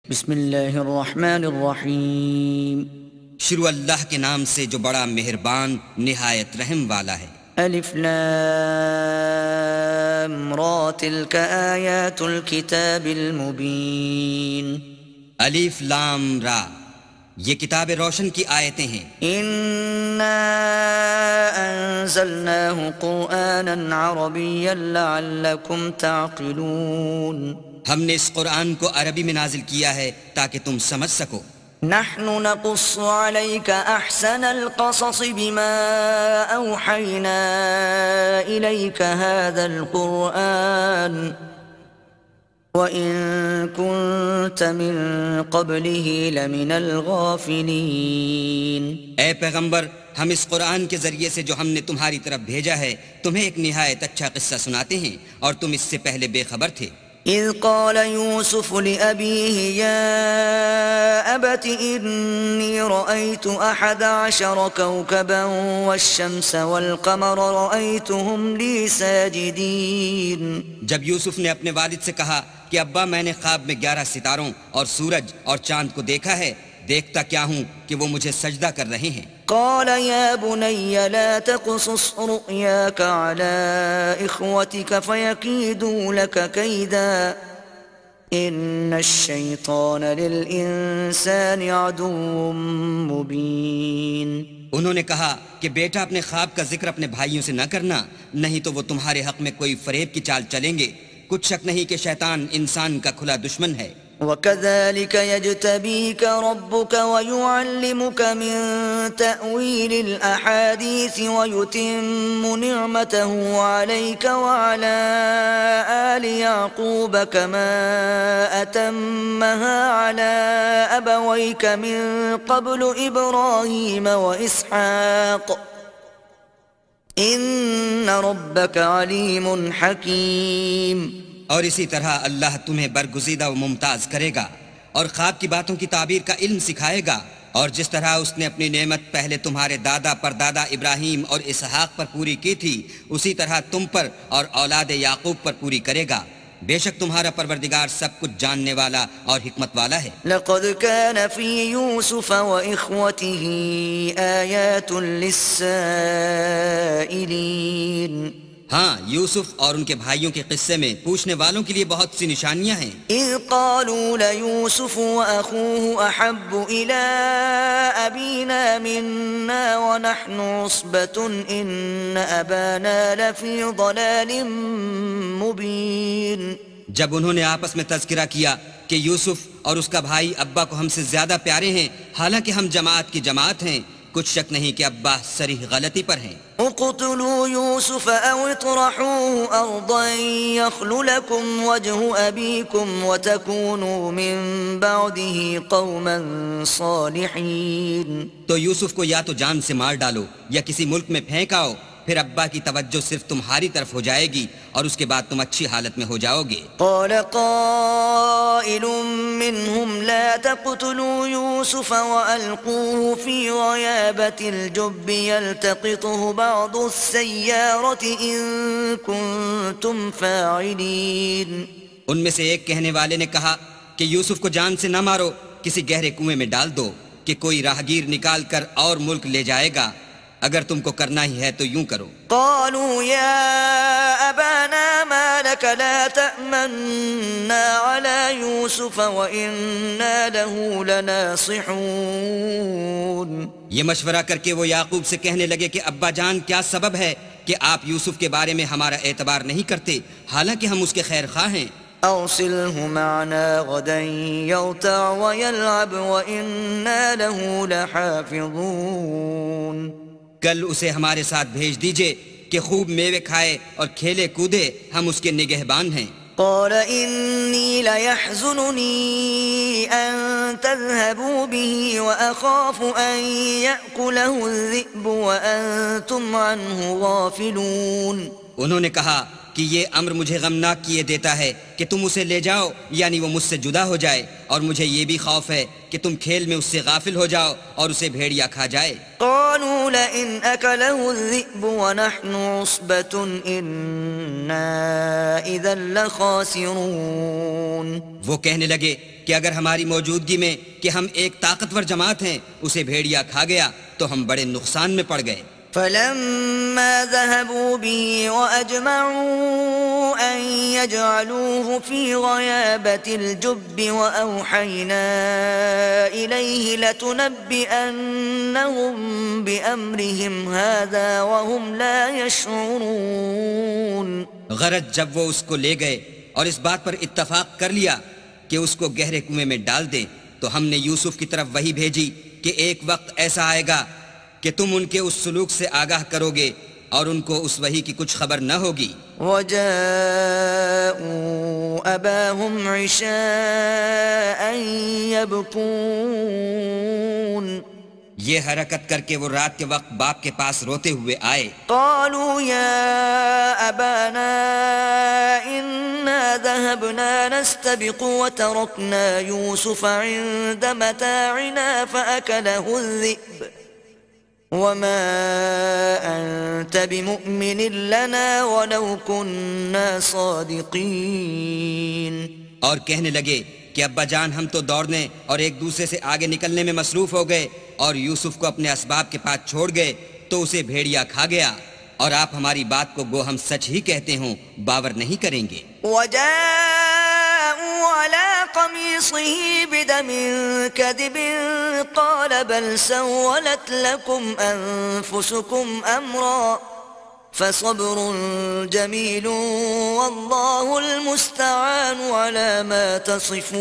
بسم اللہ الرحمن الرحیم۔ شروع اللہ کے نام سے جو بڑا مہربان نہایت رحم والا ہے۔ الف لام را تلک آیات الکتاب المبین۔ الف لام را، یہ کتاب روشن کی آیتیں ہیں۔ انا انزلناه قرآنا عربیا لعلکم تعقلون۔ ہم نے اس قرآن کو عربی میں نازل کیا ہے تاکہ تم سمجھ سکو۔ نحن نقص عليك أحسن القصص بما أوحينا إليك هذا القرآن وإن كنت من قبله لمن الغافلين۔ اے پیغمبر، ہم اس قرآن کے ذریعے سے جو ہم نے تمہاری طرف بھیجا ہے تمہیں ایک نہایت اچھا قصہ سناتے ہیں، اور تم اس سے پہلے بے خبر تھے۔ إذ قال يوسف لأبيه يا أبت إني رأيت 11 كوكبا والشمس والقمر رأيتهم لي ساجدين۔ جب یوسف نے اپنے والد سے کہا کہ ابا، میں نے خواب میں 11 ستاروں اور سورج اور چاند کو دیکھا ہے، دیکھتا کیا ہوں کہ وہ مجھے سجدہ کر رہے ہیں۔ قال يا بني لا تقصص رؤياك على إخوتك فيكيدوا لك كيدا إن الشيطان للإنسان عدو مبين۔ انہوں نے کہا کہ بیٹا، اپنے خواب کا ذکر اپنے بھائیوں سے نہ کرنا، نہیں تو وہ تمہارے حق میں کوئی فریب کی چال چلیں گے۔ کچھ شک نہیں کہ شیطان انسان کا کھلا دشمن ہے۔ وَكَذَلِكَ يَجْتَبِيكَ رَبُّكَ وَيُعَلِّمُكَ مِن تَأْوِيلِ الْأَحَادِيثِ وَيُتِمُّ نِعْمَتَهُ عَلَيْكَ وَعَلَى آلِ يَعْقُوبَ كَمَا أَتَمَّهَا عَلَى أَبَوَيْكَ مِن قَبْلُ إِبْرَاهِيمَ وَإِسْحَاقَ إِنَّ رَبَّكَ عَلِيمٌ حَكِيمٌ۔ اور اسی طرح اللہ تمہیں برگزیدہ و ممتاز کرے گا اور خواب کی باتوں کی تعبیر کا علم سکھائے گا، اور جس طرح اس نے اپنی نعمت پہلے تمہارے دادا پردادا ابراہیم اور اسحاق پر پوری کی تھی، اسی طرح تم پر اور اولاد یعقوب پر پوری کرے گا۔ بے شک تمہارا پروردگار سب کچھ جاننے والا اور حکمت والا ہے۔ لقد كان في يوسف وإخوته آيات للسائلين۔ ہاں، یوسف اور ان کے بھائیوں کے قصے میں پوچھنے والوں کے لیے بہت سی نشانیاں ہیں۔ اذ قالوا ليوسف واخوه احب الى ابينا منا ونحن عصبة ان ابانا لفي ضلال مبين۔ جب انہوں نے آپس میں تذکرہ کیا کہ یوسف اور اس کا بھائی ابا کو ہم سے زیادہ پیارے ہیں، حالانکہ ہم جماعت کی جماعت ہیں، کچھ شک نہیں کہ ابا صریح غلطی پر ہیں۔ اقتلوا يوسف او اطرحوه ارضا يخل لكم وجه ابيكم وتكونوا من بعده قوما صالحين۔ تو یوسف کو یا تو جان سے مار ڈالو یا کسی ملک میں پھینک آؤ، پھر ابا کی توجہ صرف تمہاری طرف ہو جائے گی اور اس کے بعد تم اچھی حالت میں ہو جاؤ گے۔ قال قائل منهم لا تقتلوا يوسف وألقوه في غيابة الجب يلتقطه بعض السيارة إن كنتم فاعلين۔ ان میں سے ایک کہنے والے نے کہا کہ یوسف کو جان سے نہ مارو، کسی گہرے کنویں میں ڈال دو کہ کوئی راہگیر نکال کر اور ملک لے جائے گا، اگر تم کو کرنا ہی ہے تو یوں کرو۔ قالوا يا أبانا ما لك لا تأمنا على يوسف وإنا له لناصحون۔ یہ مشورہ کر کے وہ یعقوب سے کہنے لگے کہ ابا جان، کیا سبب ہے کہ آپ یوسف کے بارے میں ہمارا اعتبار نہیں کرتے، حالانکہ ہم اس کے خیر خواہ ہیں۔ أرسله معنا غدا يرتع ويلعب وإنا له لحافظون۔ کل اسے ہمارے ساتھ بھیج دیجئے کہ خوب میوے کھائے اور کھیلے کودے، ہم اس کے نگہبان ہیں۔ قال إني ليحزنني أن تذهبوا به وأخاف أن يأكله الذئب وأنتم عنه غافلون۔ انہوں نے کہا کہ یہ امر مجھے غمناک کیے دیتا ہے کہ تم اسے لے جاؤ، یعنی وہ مجھ سے جدا ہو جائے، اور مجھے یہ بھی خوف ہے کہ تم کھیل میں اس سے غافل ہو جاؤ اور اسے بھیڑیا کھا جائے۔ قالوا لئن أكله الذئب ونحن عصبة إنا إذا لخاسرون۔ وہ کہنے لگے کہ اگر ہماری موجودگی میں کہ ہم ایک طاقتور جماعت ہیں اسے بھیڑیا کھا گیا تو ہم بڑے نقصان میں پڑ گئے۔ فلما ذهبوا به وأجمعوا أن يجعلوه في غيابة الجب وأوحينا إليه لتنبئنهم بأمرهم هذا وهم لا يشعرون۔ غرض جب وہ اس کو لے گئے اور اس بات پر اتفاق کر لیا کہ اس کو گہرے کنویں میں ڈال دیں تو ہم نے یوسف کی طرف وحی بھیجی کہ ایک وقت ایسا آئے گا کہ تم ان کے اس سلوک سے آگاہ کرو گے اور ان کو اس وحی کی کچھ خبر نہ ہوگی۔ وَجَاءُوا أَبَاهُمْ عِشَاءً يَبْكُونَ۔ یہ حرکت کر کے وہ رات کے وقت باپ کے پاس روتے ہوئے آئے۔ قالوا يا أبانا إنا ذهبنا نستبق وتركنا يوسف عند متاعنا فأكله الذئب وما أنت بمؤمن لنا ولو كنا صادقين۔ اور کہنے لگے کہ ابا جان ہم تو دوڑنے اور ایک دوسرے سے آگے نکلنے میں مصروف ہو گئے اور یوسف کو اپنے اسباب کے پاس چھوڑ گئے تو اسے بھیڑیا کھا گیا، اور آپ ہماری بات کو گو ہم سچ ہی کہتے ہوں باور نہیں کریں گے۔ وَجَاءُوا عَلَى قَمِيصِهِ بِدَمٍ كَذِبٍ قَالَ بَلْ سَوَّلَتْ لَكُمْ أَنفُسُكُمْ أَمْرًا فَصَبْرٌ جَمِيلٌ وَاللَّهُ الْمُسْتَعَانُ عَلَى مَا تَصِفُونَ۔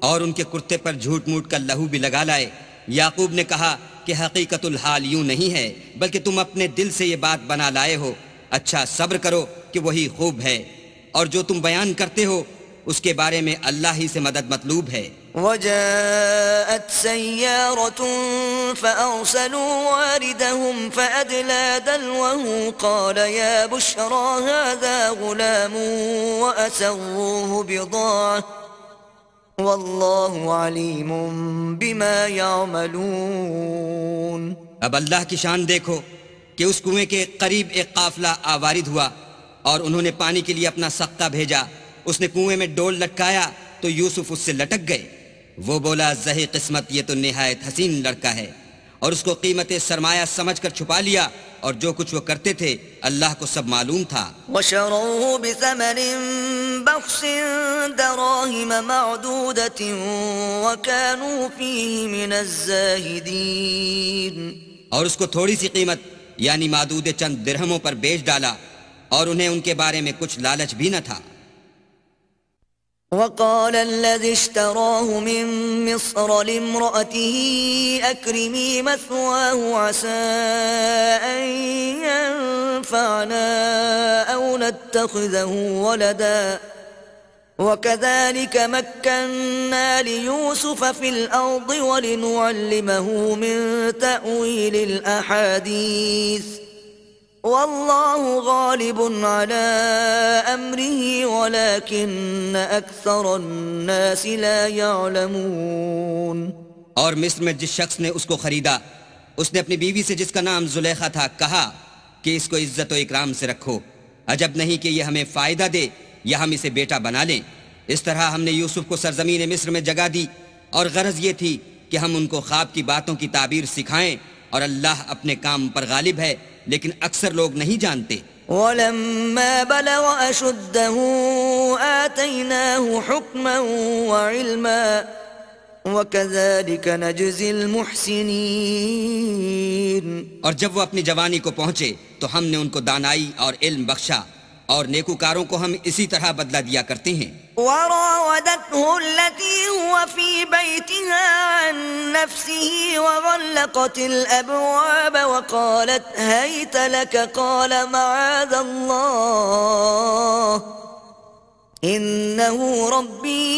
اور ان کے کرتے پر جھوٹ موٹ کا لہو بھی لگا لائے۔ یعقوب نے کہا کہ حقیقت الحال یوں نہیں ہے بلکہ تم اپنے دل سے یہ بات بنا لائے ہو، اچھا صبر کرو کہ وہی خوب ہے، اور جو تم بیان کرتے ہو اس کے بارے میں اللہ ہی سے مدد مطلوب ہے۔ وجاءت سيارة فأرسلوا واردهم فأدلى دلوه قال يا بشرى هذا غلام وأسروه بضاعة والله عليم بما يعملون۔ اب اللہ کی شان دیکھو کہ اس کنویں کے قریب ایک قافلہ آوارد ہوا اور انہوں نے پانی کے لیے اپنا سقہ بھیجا، اس نے کنویں میں ڈول لٹکایا تو یوسف اس سے لٹک گئے۔ وہ بولا زہی قسمت یہ تو نہایت حسین لڑکا ہے، اور اس کو قیمت سرمایہ سمجھ کر چھپا لیا، اور جو کچھ وہ کرتے تھے اللہ کو سب معلوم تھا۔ وَشَرَوْهُ بِثَمَنٍ بَخْسٍ دَرَاهِمَ مَعْدُودَةٍ وَكَانُوا فِيهِ مِنَ الزَّاهِدِينَ۔ اور اس کو تھوڑی سی قیمت یعنی معدود چند درہموں پر بیچ ڈالا، اور انہیں ان کے بارے میں کچھ لالچ بھی نہ تھا۔ وقال الذي اشتراه من مصر لامرأته أكرمي مثواه عسى أن ينفعنا أو نتخذه ولدا وكذلك مكنا ليوسف في الأرض ولنعلمه من تأويل الأحاديث والله غالب على أمره ولكن أكثر الناس لا يعلمون۔ اور مصر میں جس شخص نے اس کو خریدا اس نے اپنی بیوی سے جس کا نام زلیخا تھا کہا کہ اس کو عزت و اکرام سے رکھو، عجب نہیں کہ یہ ہمیں فائدہ دے یا ہم اسے بیٹا بنا لیں۔ اس طرح ہم نے یوسف کو سرزمین مصر میں جگہ دی، اور غرض یہ تھی کہ ہم ان کو خواب کی باتوں کی تعبیر سکھائیں، اور اللہ اپنے کام پر غالب ہے لیکن اکثر لوگ نہیں جانتے۔ وَلَمَّا بَلَغَ أَشُدَّهُ آتَيْنَاهُ حُكْمًا وَعِلْمًا وَكَذَلِكَ نَجْزِي الْمُحْسِنِينَ۔ اور جب وہ اپنی جوانی کو پہنچے تو ہم نے ان کو دانائی اور علم بخشا، اور نیکوکاروں کو ہم اسی طرح بدلہ دیا کرتے ہیں۔ وراودته التي هو في بيتها عن نفسه وغلقت الأبواب وقالت هيت لك قال معاذ الله إنه ربي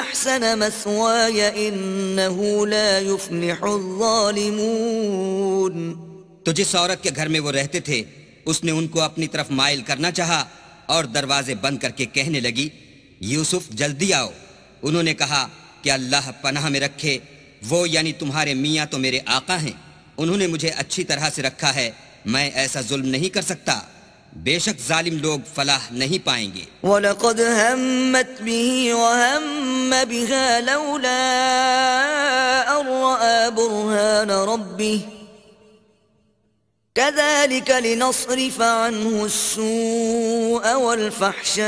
أحسن مثواي إنه لا يفلح الظالمون۔ تو جس عورت کے گھر میں وہ رہتے تھے اس نے ان کو اپنی طرف مائل کرنا چاہا اور دروازے بند کر کے کہنے لگی یوسف جلدی آؤ۔ انہوں نے کہا کہ اللہ پناہ میں رکھے، وہ یعنی تمہارے میاں تو میرے آقا ہیں، انہوں نے مجھے اچھی طرح سے رکھا ہے، میں ایسا ظلم نہیں کر سکتا، بے شک ظالم لوگ فلاح نہیں پائیں گے. وَلَقَدْ هَمَّتْ بِهِ وَهَمَّ بِهَا لَوْلَا أَن رَّأَىٰ بُرْهَانَ رَبِّهِ كَذَٰلِكَ لِنَصْرِفَ عَنْهُ السُّوءَ وَالْفَحْشَاءَ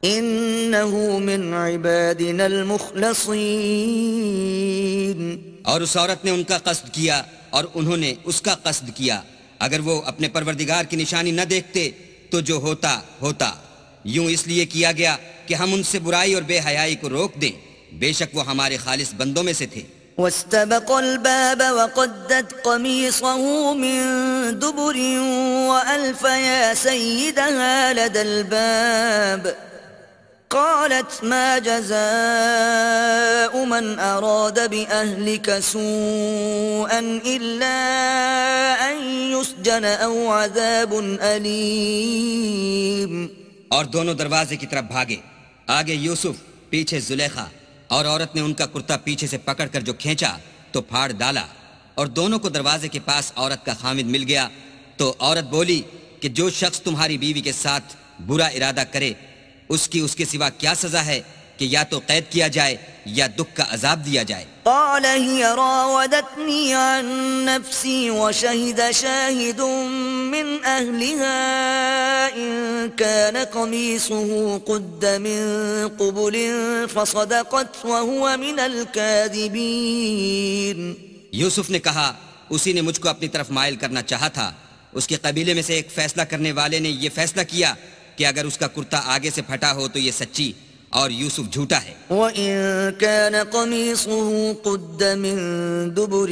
إِنَّهُ مِنْ عِبَادِنَا الْمُخْلَصِينَ. اور اس عورت نے ان کا قصد کیا اور انہوں نے اس کا قصد کیا. اگر وہ اپنے پروردگار کی نشانی نہ دیکھتے تو جو ہوتا ہوتا. یوں اس لیے کیا گیا کہ ہم ان سے برائی اور بے حیائی کو روک دیں. بے شک وہ ہمارے خالص بندوں میں سے تھے. واستبق الباب وقدت قميصه من دبر وألف يا سيدها لدى الباب قالت ما جزاء من أراد بأهلك سوءا إلا أن يسجن أو عذاب أليم. اور دونوں دروازے کی طرف بھاگے. آگے یوسف، پیچھے زلیخا. اور عورت نے ان کا کرتا پیچھے سے پکڑ کر جو کھینچا تو پھاڑ ڈالا. اور دونوں کو دروازے کے پاس عورت کا خامد مل گیا. تو عورت بولی کہ جو شخص تمہاری بیوی کے ساتھ برا ارادہ کرے اس کے سوا کیا سزا ہے کہ یا تو قید کیا جائے یا دکھ کا عذاب دیا جائے. قال هي راودتني عن نفسي وشهد شاهد من أهلها إن كان قميصه قد من قبل فصدقت وهو من الكاذبين. یوسف نے کہا اسی نے مجھ کو اپنی طرف مائل کرنا چاہا تھا. اس کے قبیلے میں سے ایک فیصلہ کرنے والے نے یہ فیصلہ کیا کہ اگر اس کا کرتا آگے سے پھٹا ہو تو یہ سچی اور یوسف جھوٹا ہے. وَإِن كَانَ قَمِيصُهُ قُدَّ مِن دُبُرٍ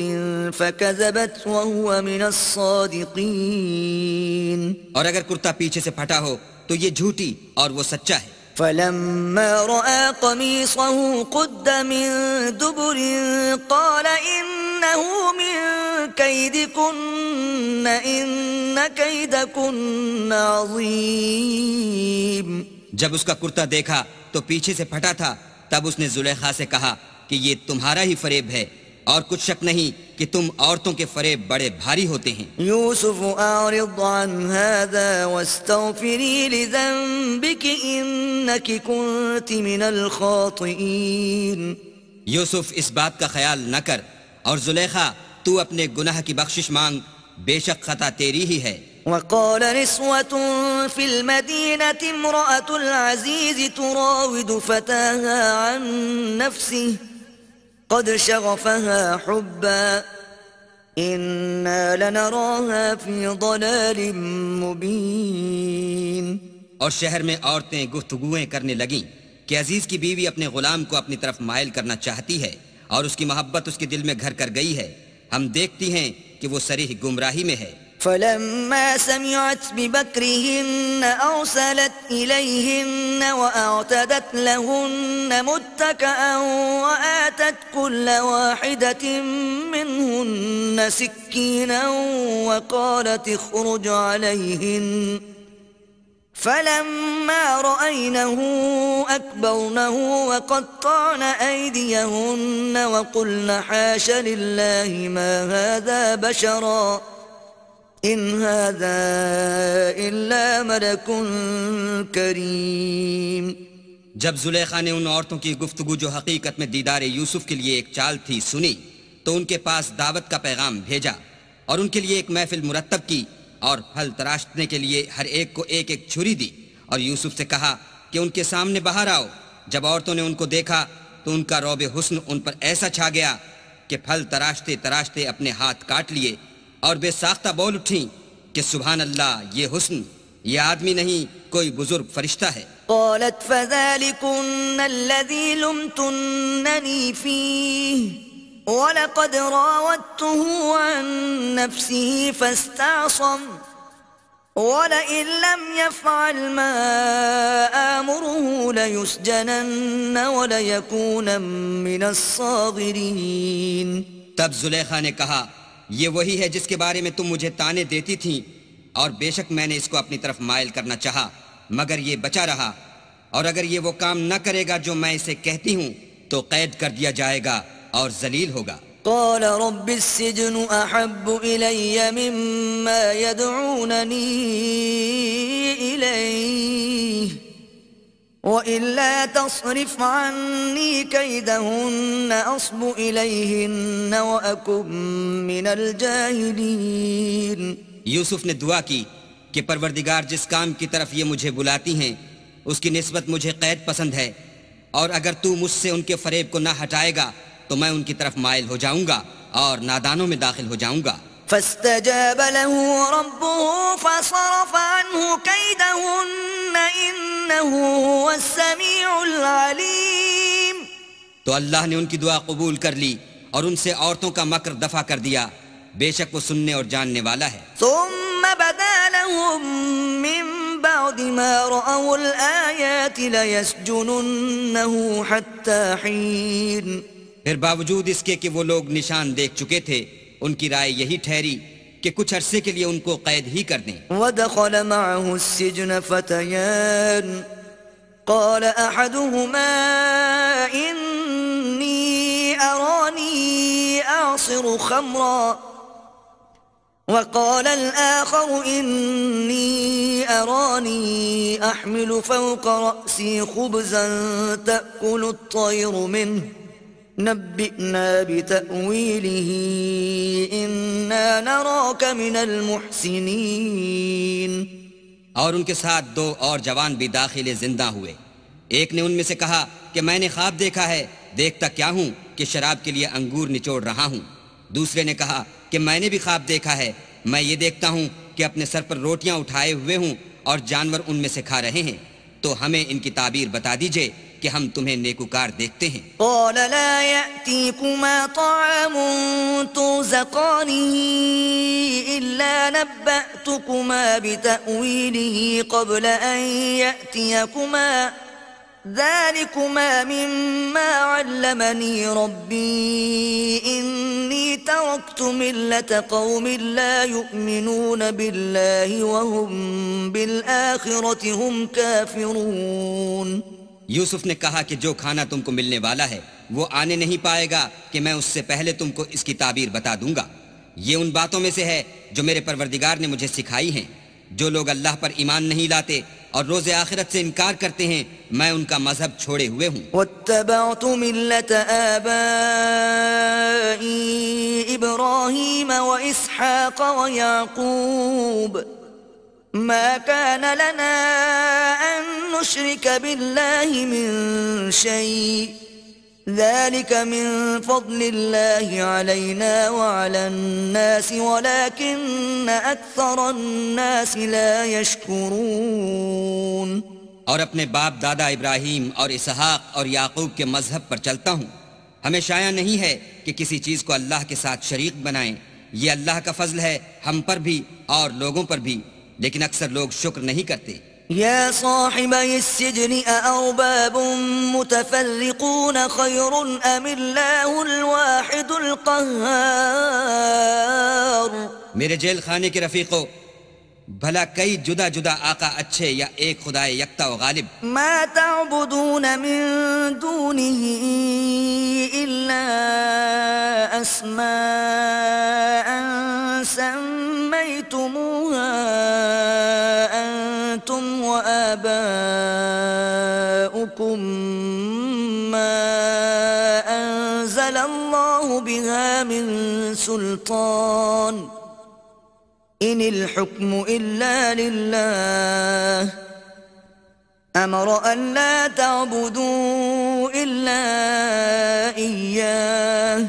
فَكَذَبَتْ وَهُوَ مِنَ الصَّادِقِينَ. اور اگر کرتا پیچھے سے پھٹا ہو تو یہ جھوٹی اور وہ سچا ہے. فَلَمَّا رَأَىٰ قَمِيصَهُ قُدَّ مِن دُبُرٍ قَالَ إِنَّهُ مِن كَيْدِكُنَّ إِنَّ كَيْدَكُنَّ عَظِيمٌ. جب اس کا کرتا دیکھا تو پیچھے سے پھٹا تھا تب اس نے زلیخا سے کہا کہ یہ تمہارا ہی فریب ہے اور کچھ شک نہیں کہ تم عورتوں کے فریب بڑے بھاری ہوتے ہیں. یوسف اعرض عن هذا واستغفری لذنبك انك كنت من الخاطئین. یوسف اس بات کا خیال نہ کر اور زلیخا تو اپنے گناہ کی بخشش مانگ، بے شک خطا تیری ہی ہے. وقال نسوة في المدينة امرأة العزيز تراود فتاها عن نفسه قد شغفها حبا إنا لنراها في ضلال مبين. اور شہر میں عورتیں گفتگویں کرنے لگیں کہ عزیز کی بیوی اپنے غلام کو اپنی طرف مائل کرنا چاہتی ہے اور اس کی محبت اس کے دل میں گھر کر گئی ہے. ہم دیکھتی ہیں کہ وہ صریح گمراہی میں ہے. فلما سمعت بمكرهن أرسلت إليهن وأعتدت لهن متكئا وآتت كل واحدة منهن سكينا وقالت اخرج عليهن فلما رأينه أكبرنه وقطعن أيديهن وقلن حاش لله ما هذا بشرا إن هذا إلا ملك کریم. جب زلیخا نے ان عورتوں کی گفتگو جو حقیقت میں دیدار یوسف کے لیے ایک چال تھی سنی تو ان کے پاس دعوت کا پیغام بھیجا اور ان کے لیے ایک محفل مرتب کی اور پھل تراشنے کے لیے ہر ایک کو ایک ایک چھری دی اور یوسف سے کہا کہ ان کے سامنے باہر آؤ. جب عورتوں نے ان کو دیکھا تو ان کا رعب حسن ان پر ایسا چھا گیا کہ پھل تراشتے تراشتے اپنے ہاتھ کاٹ لیے اور بے ساختہ بول اٹھیں کہ سبحان اللہ، یہ حسن، یہ آدمی نہیں کوئی بزرگ فرشتہ ہے. قالت فذلكن الذي لمتنني فيه ولقد راودته عن نفسه فاستعصم ولئن لم يفعل ما آمره ليسجنن وليكون من الصاغرين. تب زلیخا نے کہا یہ وہی ہے جس کے بارے میں تم مجھے تانے دیتی تھیں اور بے شک میں نے اس کو اپنی طرف مائل کرنا چاہا مگر یہ بچا رہا اور اگر یہ وہ کام نہ کرے گا جو میں اسے کہتی ہوں تو قید کر دیا جائے گا اور ذلیل ہوگا. قال رب السجن أحب إلي مما يدعونني إليه وإلا تصرف عني كيدهن أصب إليهن وأكن من الجاهلين. یوسف نے دعا کی کہ پروردگار جس کام کی طرف یہ مجھے بلاتی ہیں اس کی نسبت مجھے قید پسند ہے، اور اگر تو مجھ سے ان کے فریب کو نہ ہٹائے گا تو میں ان کی طرف مائل ہو جاؤں گا اور نادانوں میں داخل ہو جاؤں گا. فاستجاب له ربه فصرف عنه كيدهن إنه هو السميع العليم. تو اللہ نے ان کی دعا قبول کر لی اور ان سے عورتوں کا مکر دفع کر دیا، بے شک وہ سننے اور جاننے والا ہے. ثم بدا لهم من بعد ما رأوا الآيات ليسجننه حتى حين. پھر باوجود اس کے کہ وہ لوگ نشان دیکھ چکے تھے، ان کی رائے یہی ٹھہری کہ کچھ عرصے کے لیے ان کو قید ہی کر دیں. ودخل معه السجن فتيان قال أحدهما إني أراني أعصر خمرا وقال الآخر إني أراني أحمل فوق رأسي خبزا تأكل الطير منه نبئنا بتأويله إنا نراك من المحسنين. اور ان کے ساتھ دو اور جوان بھی داخل زندہ ہوئے. ایک نے ان میں سے کہا کہ میں نے خواب دیکھا ہے، دیکھتا کیا ہوں کہ شراب کے لیے انگور نچوڑ رہا ہوں. دوسرے نے کہا کہ میں نے بھی خواب دیکھا ہے، میں یہ دیکھتا ہوں کہ اپنے سر پر روٹیاں اٹھائے ہوئے ہوں اور جانور ان میں سے کھا رہے ہیں، تو ہمیں ان کی تعبیر بتا دیجئے کہ ہم تمہیں نیکوکار دیکھتے ہیں. قال لا يأتيكما طعام ترزقانه إلا نبأتكما بتأويله قبل أن يأتيكما ذلكما مما علمني ربي إني تركت ملة قوم لا يؤمنون بالله وهم بالآخرة هم كافرون. یوسف نے کہا کہ جو کھانا تم کو ملنے والا ہے وہ آنے نہیں پائے گا کہ میں اس سے پہلے تم کو اس کی تعبیر بتا دوں گا. یہ ان باتوں میں سے ہے جو میرے پروردگار نے مجھے سکھائی ہیں. جو لوگ اللہ پر ایمان نہیں لاتے اور روز آخرت سے انکار کرتے ہیں میں ان کا مذہب چھوڑے ہوئے ہوں. واتبعت ملة آبائي إبراهيم وإسحاق ويعقوب ما كان لنا أن نشرك بالله من شيء ذلك من فضل الله علينا وعلى الناس ولكن أكثر الناس لا يشكرون. اور اپنے باپ دادا ابراہیم اور اسحاق اور یعقوب کے مذہب پر چلتا ہوں. ہمیں شایع نہیں ہے کہ کسی چیز کو اللہ کے ساتھ شریک بنائیں. یہ اللہ کا فضل ہے ہم پر بھی اور لوگوں پر بھی، لیکن اکثر لوگ شکر نہیں کرتے. يا صاحبي السجن أأرباب متفرقون خير أم الله الواحد القهار. میرے جیل خانے کے رفیقو، بھلا کئی جدا جدا آقا اچھے یا ایک خدا یکتا و غالب؟ ما تعبدون من دونه إلا أسماء سميتموها أنتم وآباؤكم ما أنزل الله بها من سلطان إن الحكم إلا لله أمر أن لا تعبدوا إلا إياه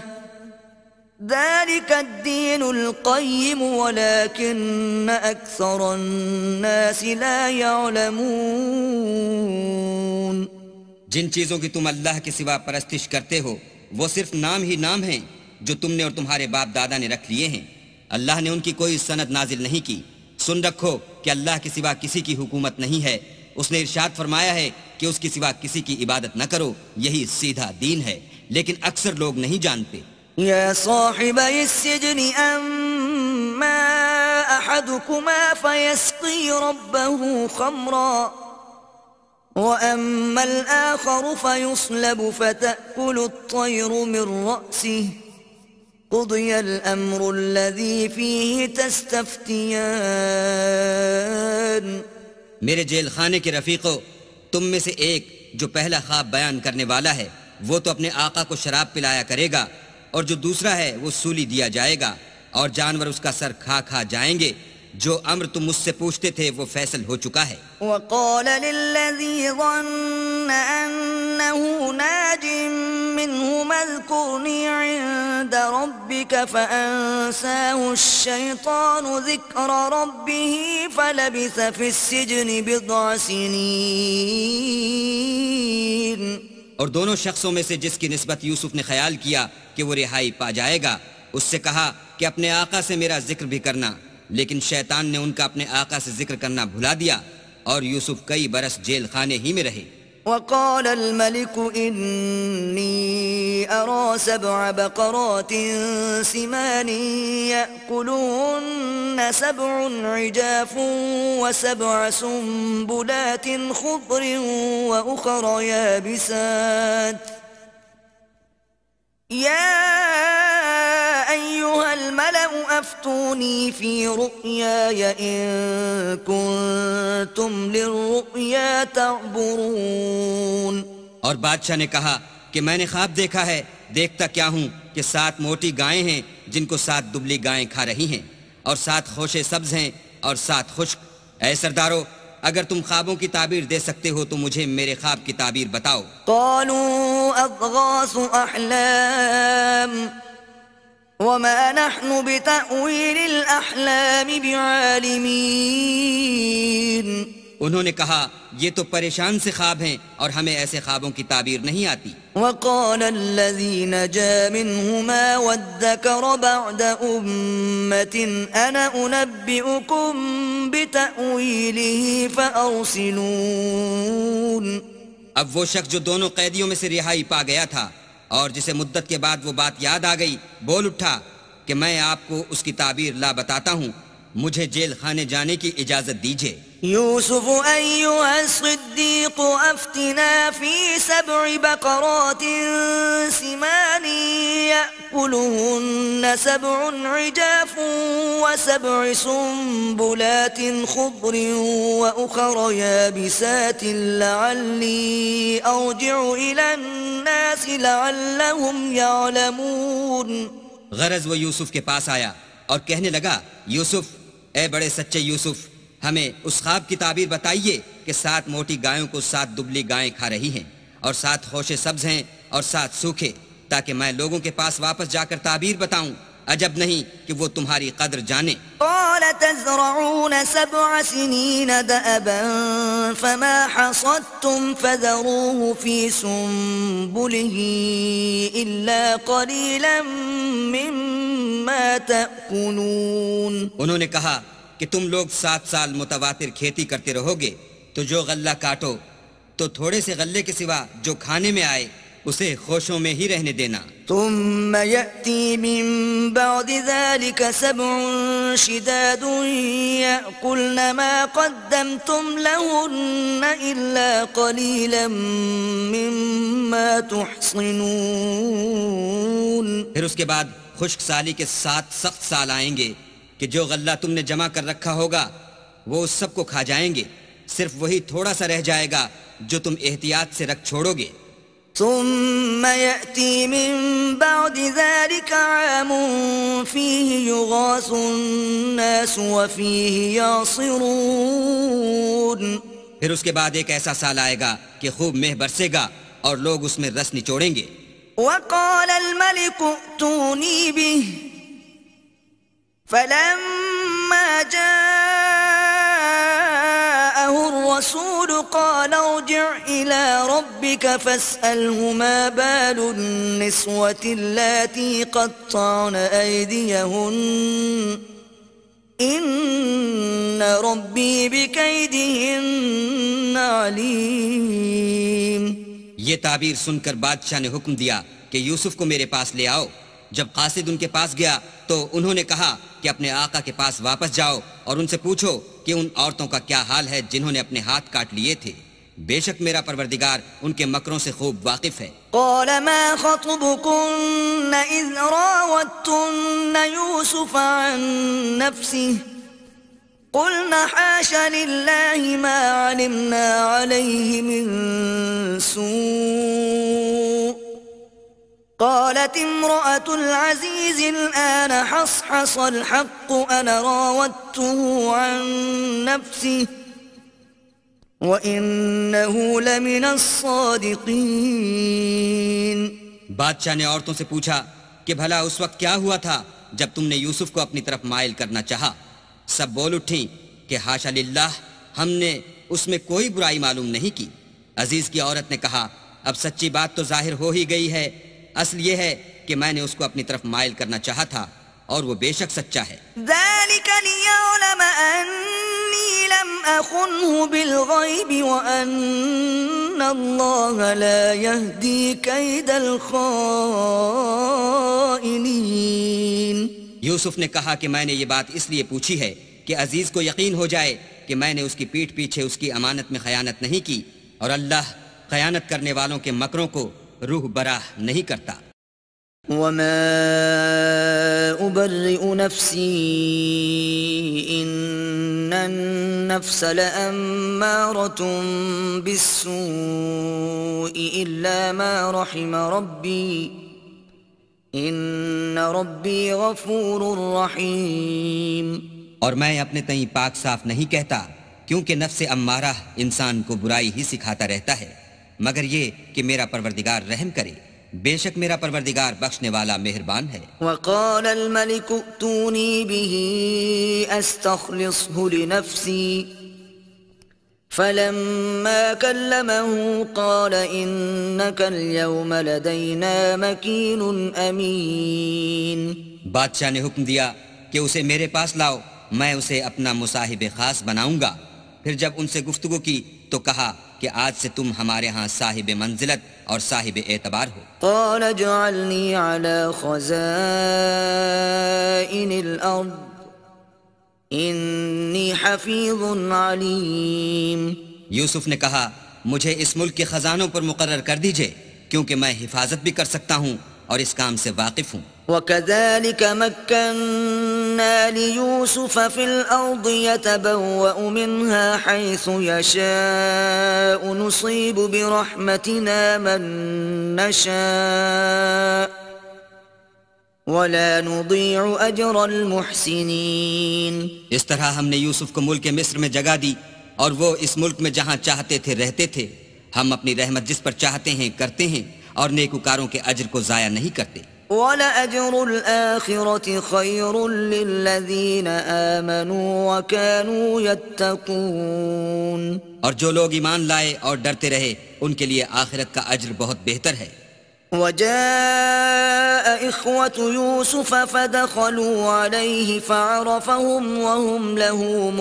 ذلك الدين القيم ولكن أكثر الناس لا يعلمون. جن چیزوں کی تم اللہ کے سوا پرستش کرتے ہو وہ صرف نام ہی نام ہیں جو تم نے اور تمہارے باپ دادا نے رکھ لیے ہیں. اللہ نے ان کی کوئی سند نازل نہیں کی. سن رکھو کہ اللہ کے سوا کسی کی حکومت نہیں ہے. اس نے ارشاد فرمایا ہے کہ اس کے سوا کسی کی عبادت نہ کرو، یہی سیدھا دین ہے، لیکن اکثر لوگ نہیں جانتے. يا صاحبي السجن أما أحدكما فيسقي ربه خمرا وأما الآخر فيصلب فتأكل الطير من رأسه قضي الأمر الذي فيه تستفتيان میرے جیل خانے کے رفیقو، تم میں سے ایک جو پہلا خواب بیان کرنے والا ہے وہ تو اپنے آقا کو شراب پلایا کرے گا، اور جو دوسرا ہے وہ سولی دیا جائے گا، اور جانور اس کا سر کھا کھا جائیں گے۔ جو امر تم مجھ سے پوچھتے تھے وہ فیصل ہو چکا ہے۔ وقال للذي ظن أنه ناج منهما اذكرني عند ربك فأنساه الشيطان ذكر ربه فلبث في السجن بضع سنين۔ اور دونوں شخصوں میں سے جس کی نسبت یوسف نے خیال کیا کہ وہ رہائی پا جائے گا، اس سے کہا کہ اپنے آقا سے میرا ذکر بھی کرنا، لیکن شیطان نے ان کا اپنے آقا سے ذکر کرنا بھلا دیا، اور یوسف کئی برس جیل خانے ہی میں رہے۔ وقال الملك إني أرى 7 بقرات سمان يأكلهن 7 عجاف و7 سنبلات خضر وأخر يابسات يا أيها الملأ أفتوني في رؤياي إن كنتم للرؤيا تعبرون۔ اور بادشاہ نے کہا کہ میں نے خواب دیکھا ہے، دیکھتا کیا ہوں کہ 7 موٹی گائیں ہیں جن کو 7 دبلی گائیں کھا رہی ہیں، اور 7 خوشے سبز ہیں اور 7 خشک۔ اے سردارو، اگر تم خوابوں کی تعبیر دے سکتے ہو تو مجھے میرے خواب کی تعبیر بتاؤ۔ قالوا أضغاث أحلام وما نحن بتأويل الأحلام بعالمين۔ انہوں نے کہا یہ تو پریشان سے خواب ہیں اور ہمیں ایسے خوابوں کی تعبیر نہیں آتی۔ وقال الذي نجا منهما وادكر بعد أمة أنا أنبئكم بتأويله فأرسلون۔ اب وہ شخص جو دونوں قیدیوں میں سے رہائی پا گیا تھا اور جسے مدت کے بعد وہ بات یاد آ گئی، بول اٹھا کہ میں آپ کو اس کی تعبیر لا بتاتا ہوں، مجھے جیل خانے جانے کی اجازت دیجیے۔ يوسف أيها الصديق أفتنا في 7 بقرات سمان يأكلهن 7 عجاف و7 سنبلات خضر وأخر يابسات لعلي أرجع إلى الناس لعلهم يعلمون۔ غرض وہ یوسف کے پاس آیا اور کہنے لگا، یوسف، اے بڑے سچے یوسف، ہمیں اس خواب کی تعبیر بتائیے کہ 7 موٹی گایوں کو 7 دبلی گائیں کھا رہی ہیں، اور 7 خوشے سبز ہیں اور 7 سوکھے، تاکہ میں لوگوں کے پاس واپس جا کر تعبیر بتاؤں، عجب نہیں کہ وہ تمہاری قدر جانے۔ قال تزرعون 7 سنين دأبا فما حصدتم فذروه في سنبله إلا قليلا مما تأكلون۔ انہوں نے کہا کہ تم لوگ 7 سال متواتر کھیتی کرتے رہو گے، تو جو غلہ کاٹو تو تھوڑے سے غلے کے سوا جو کھانے میں آئے اسے خوشوں میں ہی رہنے دینا۔ ثم يأتي من بعد ذلك 7 شداد يأكلن ما قدمتم لهن إلا قليلا مما تحصنون۔ پھر اس کے بعد خشک سالی کے 7 سخت سال آئیں گے کہ جو غلہ تم نے جمع کر رکھا ہوگا وہ اس سب کو کھا جائیں گے، صرف وہی تھوڑا سا رہ جائے گا جو تم احتیاط سے رکھ چھوڑو گے۔ ثم يأتي من بعد ذلك عام فيه يغاث الناس وفيه يعصرون۔ پھر اس کے بعد ایک ایسا سال آئے گا کہ خوب مہ برسے گا اور لوگ اس میں رس نچوڑیں گے۔ وقال الملك ائتوني به فلما جاءه الرسول قال ارجع إلى ربك فاسأله ما بال النسوة اللاتي قطعن أيديهن إن ربي بكيدهن عليم۔ یہ تعبیر سن کر بادشاہ نے حکم دیا کہ یوسف کو میرے پاس لے آؤ۔ جب قاصد ان کے پاس گیا تو انہوں نے کہا کہ اپنے آقا کے پاس واپس جاؤ اور ان سے پوچھو کہ ان عورتوں کا کیا حال ہے جنہوں نے اپنے ہاتھ کاٹ لیے تھے، بے شک میرا پروردگار ان کے مکروں سے خوب واقف ہے۔ قال ما خطبكن إذ راوتن يوسف عن نفسه قلنا حاش لله ما علمنا عليه من سوء قالت امرأة العزيز الآن حصحص الحق أنا راودته عن نفسه وَإِنَّهُ لَمِنَ الصَّادِقِينَ۔ بادشاہ نے عورتوں سے پوچھا کہ بھلا اس وقت کیا ہوا تھا جب تم نے یوسف کو اپنی طرف مائل کرنا چاہا؟ سب بول اٹھیں کہ حاشا للہ، ہم نے اس میں کوئی برائی معلوم نہیں کی۔ عزیز کی عورت نے کہا اب سچی بات تو ظاہر ہو ہی گئی ہے، اصل یہ ہے کہ میں نے اس کو اپنی طرف مائل کرنا چاہا تھا اور وہ بے شک سچا ہے۔ ذَلِكَ لِيَعْلَمَ أَنِّي لَمْ أَخُنْهُ بِالْغَيْبِ وَأَنَّ اللَّهَ لَا يَهْدِي كَيْدَ الْخَائِنِينَ۔ یوسف نے کہا کہ میں نے یہ بات اس لیے پوچھی ہے کہ عزیز کو یقین ہو جائے کہ میں نے اس کی پیٹھ پیچھے اس کی امانت میں خیانت نہیں کی، اور اللہ خیانت کرنے والوں کے مکروں کو روح براہ نہیں کرتا۔ وَمَا أُبَرِّئُ نَفْسِي إِنَّ النَّفْسَ لَأَمَّارَةٌ بِالسُّوءِ إِلَّا مَا رَحِمَ رَبِّي إِنَّ رَبِّي غَفُورٌ رَحِيمٌ۔ اور میں اپنے تئیں پاک صاف نہیں کہتا، کیونکہ نفس امارہ انسان کو برائی ہی سکھاتا رہتا ہے، مگر یہ کہ میرا پروردگار رحم کرے، بے شک میرا پروردگار بخشنے والا مہربان ہے۔ وقال الملك ائتوني به استخلصه لنفسي فلما كلمه قال إنك اليوم لدينا مكين أمين۔ بادشاہ نے حکم دیا کہ اسے میرے پاس لاؤ، میں اسے اپنا مصاحب خاص بناؤں گا۔ پھر جب ان سے گفتگو کی تو کہا کہ آج سے تم ہمارے ہاں صاحب منزلت اور صاحب اعتبار ہو۔ قال اجعلني على خزائن الأرض إني حفيظ عليم۔ یوسف نے کہا مجھے اس ملک کے خزانوں پر مقرر کر دیجئے، کیونکہ میں حفاظت بھی کر سکتا ہوں اور اس کام سے واقف ہوں۔ وَكَذَلِكَ مَكَّنَّا لِيُوسُفَ فِي الْأَرْضِ يَتَبَوَّأُ مِنْهَا حَيْثُ يَشَاءُ نُصِيبُ بِرَحْمَتِنَا مَن نَّشَاءُ وَلَا نُضِيعُ أَجْرَ الْمُحْسِنِينَ۔ اس طرح ہم نے یوسف کو ملک مصر میں جگہ دی، اور وہ اس ملک میں جہاں چاہتے تھے رہتے تھے۔ ہم اپنی رحمت جس پر چاہتے ہیں کرتے ہیں، اور نیکوکاروں کے اجر کو ضائع نہیں کرتے۔ وَلَأَجْرُ الْآخِرَةِ خَيْرٌ لِّلَّذِينَ آمَنُوا وَكَانُوا يَتَّقُونَ۔ اور جو لوگ ایمان لائے اور ڈرتے رہے ان کے لیے آخرت کا اجر بہت بہتر ہے۔ وَجَاءَ إِخْوَةُ يُوسُفَ فَدَخَلُوا عَلَيْهِ فَعَرَفَهُمْ وَهُمْ لَهُ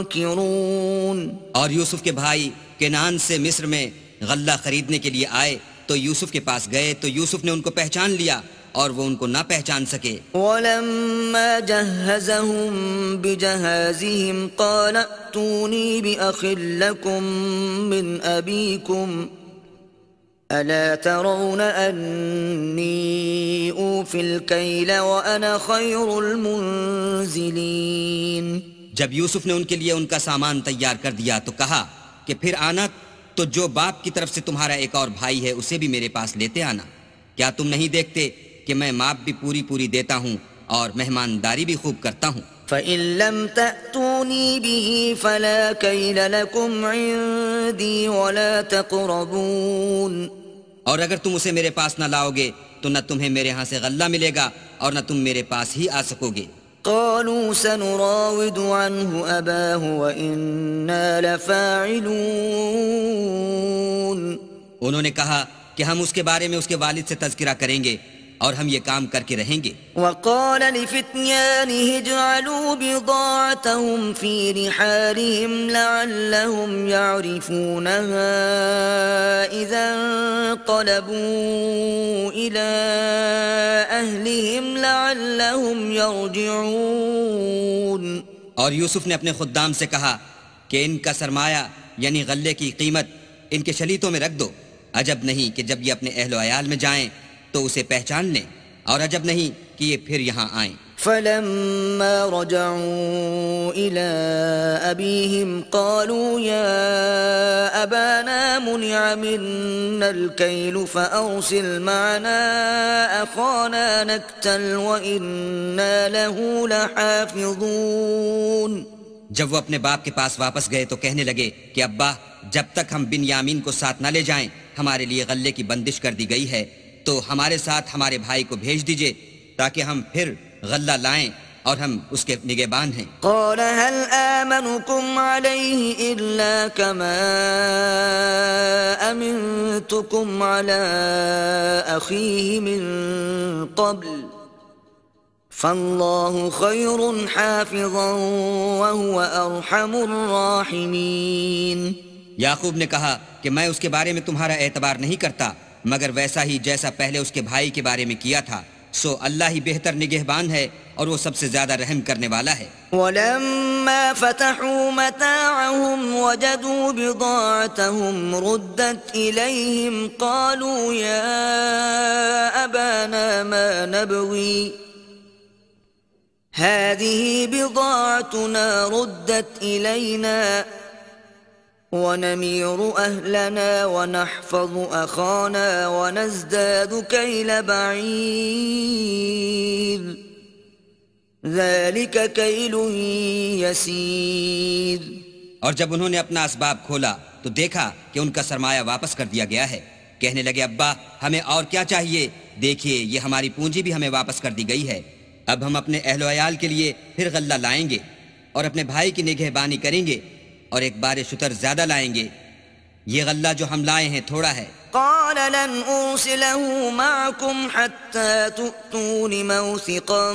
مُنكِرُونَ۔ اور یوسف کے بھائی کنعان سے مصر میں غلہ خریدنے کے لیے آئے تو یوسف کے پاس گئے تو یوسف نے ان کو پہچان لیا اور وہ ان کو نہ پہچان سکے۔ وَلَمَّا جَهَّزَهُم بِجَهَازِهِمْ قَالَ ائْتُونِي بِأَخٍ لَّكُم مِّنْ أَبِيكُمْ أَلَا تَرَوْنَ أَنِّي أُوفِي الْكَيْلَ وَأَنَا خَيْرُ الْمُنزِلِينَ۔ جب یوسف نے ان کے لیے ان کا سامان تیار کر دیا تو کہا کہ پھر آنا تو جو باپ کی طرف سے تمہارا ایک اور بھائی ہے اسے بھی میرے پاس لیتے آنا۔ کیا تم نہیں دیکھتے کہ میں ماپ بھی پوری پوری دیتا ہوں اور مہمانداری بھی خوب کرتا ہوں؟ فَإِن لَّمْ تَأْتُونِي بِهِ فَلَا كَيْلَ لَكُمْ عِندِي وَلَا تَقْرَبُونَ۔ اور اگر تم اسے میرے پاس نہ لاؤ گے تو نہ تمہیں میرے ہاں سے غلہ ملے گا اور نہ تم میرے پاس ہی آ سکو گے۔ قالوا سنراود عنه أباه وإنا لفاعلون۔ انہوں نے کہا کہ ہم اس کے بارے میں اس کے والد سے تذکرہ کریں گے اور ہم یہ کام کر کے رہیں گے۔ وقال لفتيانه اجعلوا بضاعتهم في رحالهم لعلهم يعرفونها إذا انقلبوا إلى أهلهم لعلهم يرجعون۔ اور یوسف نے اپنے خدام سے کہا کہ ان کا سرمایہ یعنی غلے کی قیمت ان کے شلیتوں میں رکھ دو۔ عجب نہیں کہ جب یہ اپنے اہل و عیال میں جائیں تو اسے پہچان لیں، اور عجب نہیں کہ یہ پھر یہاں آئیں۔ فلما رجعوا إلى أبيهم قالوا يا أبانا منع منا الكيل فأرسل معنا أخانا نكتل وإنا له لحافظون۔ جب وہ اپنے باپ کے پاس واپس گئے تو کہنے لگے کہ ابا، جب تک ہم بنیامین کو ساتھ نہ لے جائیں ہمارے لیے غلے کی بندش کر دی گئی ہے، تو ہمارے ساتھ ہمارے بھائی کو بھیج دیجئے تاکہ ہم پھر غلہ لائیں اور ہم اس کے نگہبان ہیں۔ قال هل آمنكم عليه إلا كما أمنتكم على أخيه من قبل فالله خير حافظا وهو أرحم الراحمين۔ یعقوب نے کہا کہ میں اس کے بارے میں تمہارا اعتبار نہیں کرتا مگر ویسا ہی جیسا پہلے اس کے بھائی کے بارے میں کیا تھا، سو اللہ ہی بہتر نگہبان ہے اور وہ سب سے زیادہ رحم کرنے والا ہے۔ ولما فتحوا متاعهم وجدوا بضاعتهم ردت إليهم قالوا يا أبانا ما نبغي هذه بضاعتنا ردت إلينا ونمير أهلنا ونحفظ أخانا ونزداد كيل بعير ذلك كيل يسير۔ اور جب انہوں نے اپنا اسباب کھولا تو دیکھا کہ ان کا سرمایہ واپس کر دیا گیا ہے۔ کہنے لگے ابا ہمیں اور کیا چاہیے، دیکھیے یہ ہماری پونجی بھی ہمیں واپس کر دی گئی ہے، اب ہم اپنے اہل و عیال کے لیے پھر غلہ لائیں گے اور اپنے بھائی کی نگہبانی کریں گے اور ایک بار شتر زیادہ لائیں گے، یہ غلہ جو ہم لائے ہیں تھوڑا ہے۔ قال لن أرسله معكم حتى تؤتون موثقا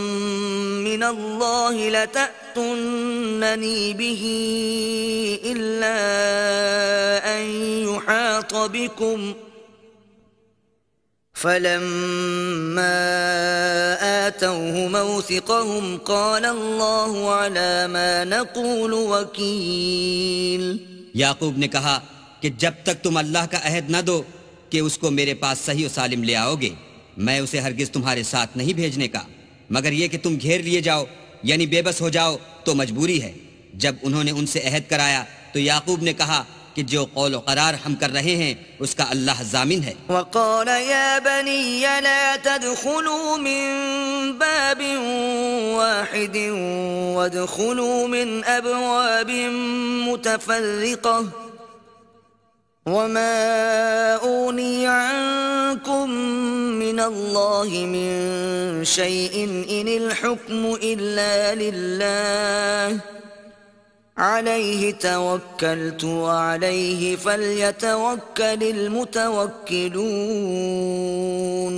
من الله لتأتونني به إلا أن يحاط بكم فلما آتوه موثقهم قال الله على ما نقول وكيل۔ یعقوب نے کہا کہ جب تک تم اللہ کا عہد نہ دو کہ اس کو میرے پاس صحیح و سالم لے آؤ گے میں اسے ہرگز تمہارے ساتھ نہیں بھیجنے کا، مگر یہ کہ تم گھیر لیے جاؤ یعنی بے بس ہو جاؤ تو مجبوری ہے۔ جب انہوں نے ان سے عہد کرایا تو یعقوب نے کہا کہ جو قول و قرار ہم کر رہے ہیں اس کا اللہ ضامن ہے۔ وقال يا بني لا تدخلوا من باب واحد وادخلوا من أبواب متفرقة وما أغني عنكم من الله من شيء إن الحكم إلا لله عليه توكلت وعليه فليتوكل المتوكلون۔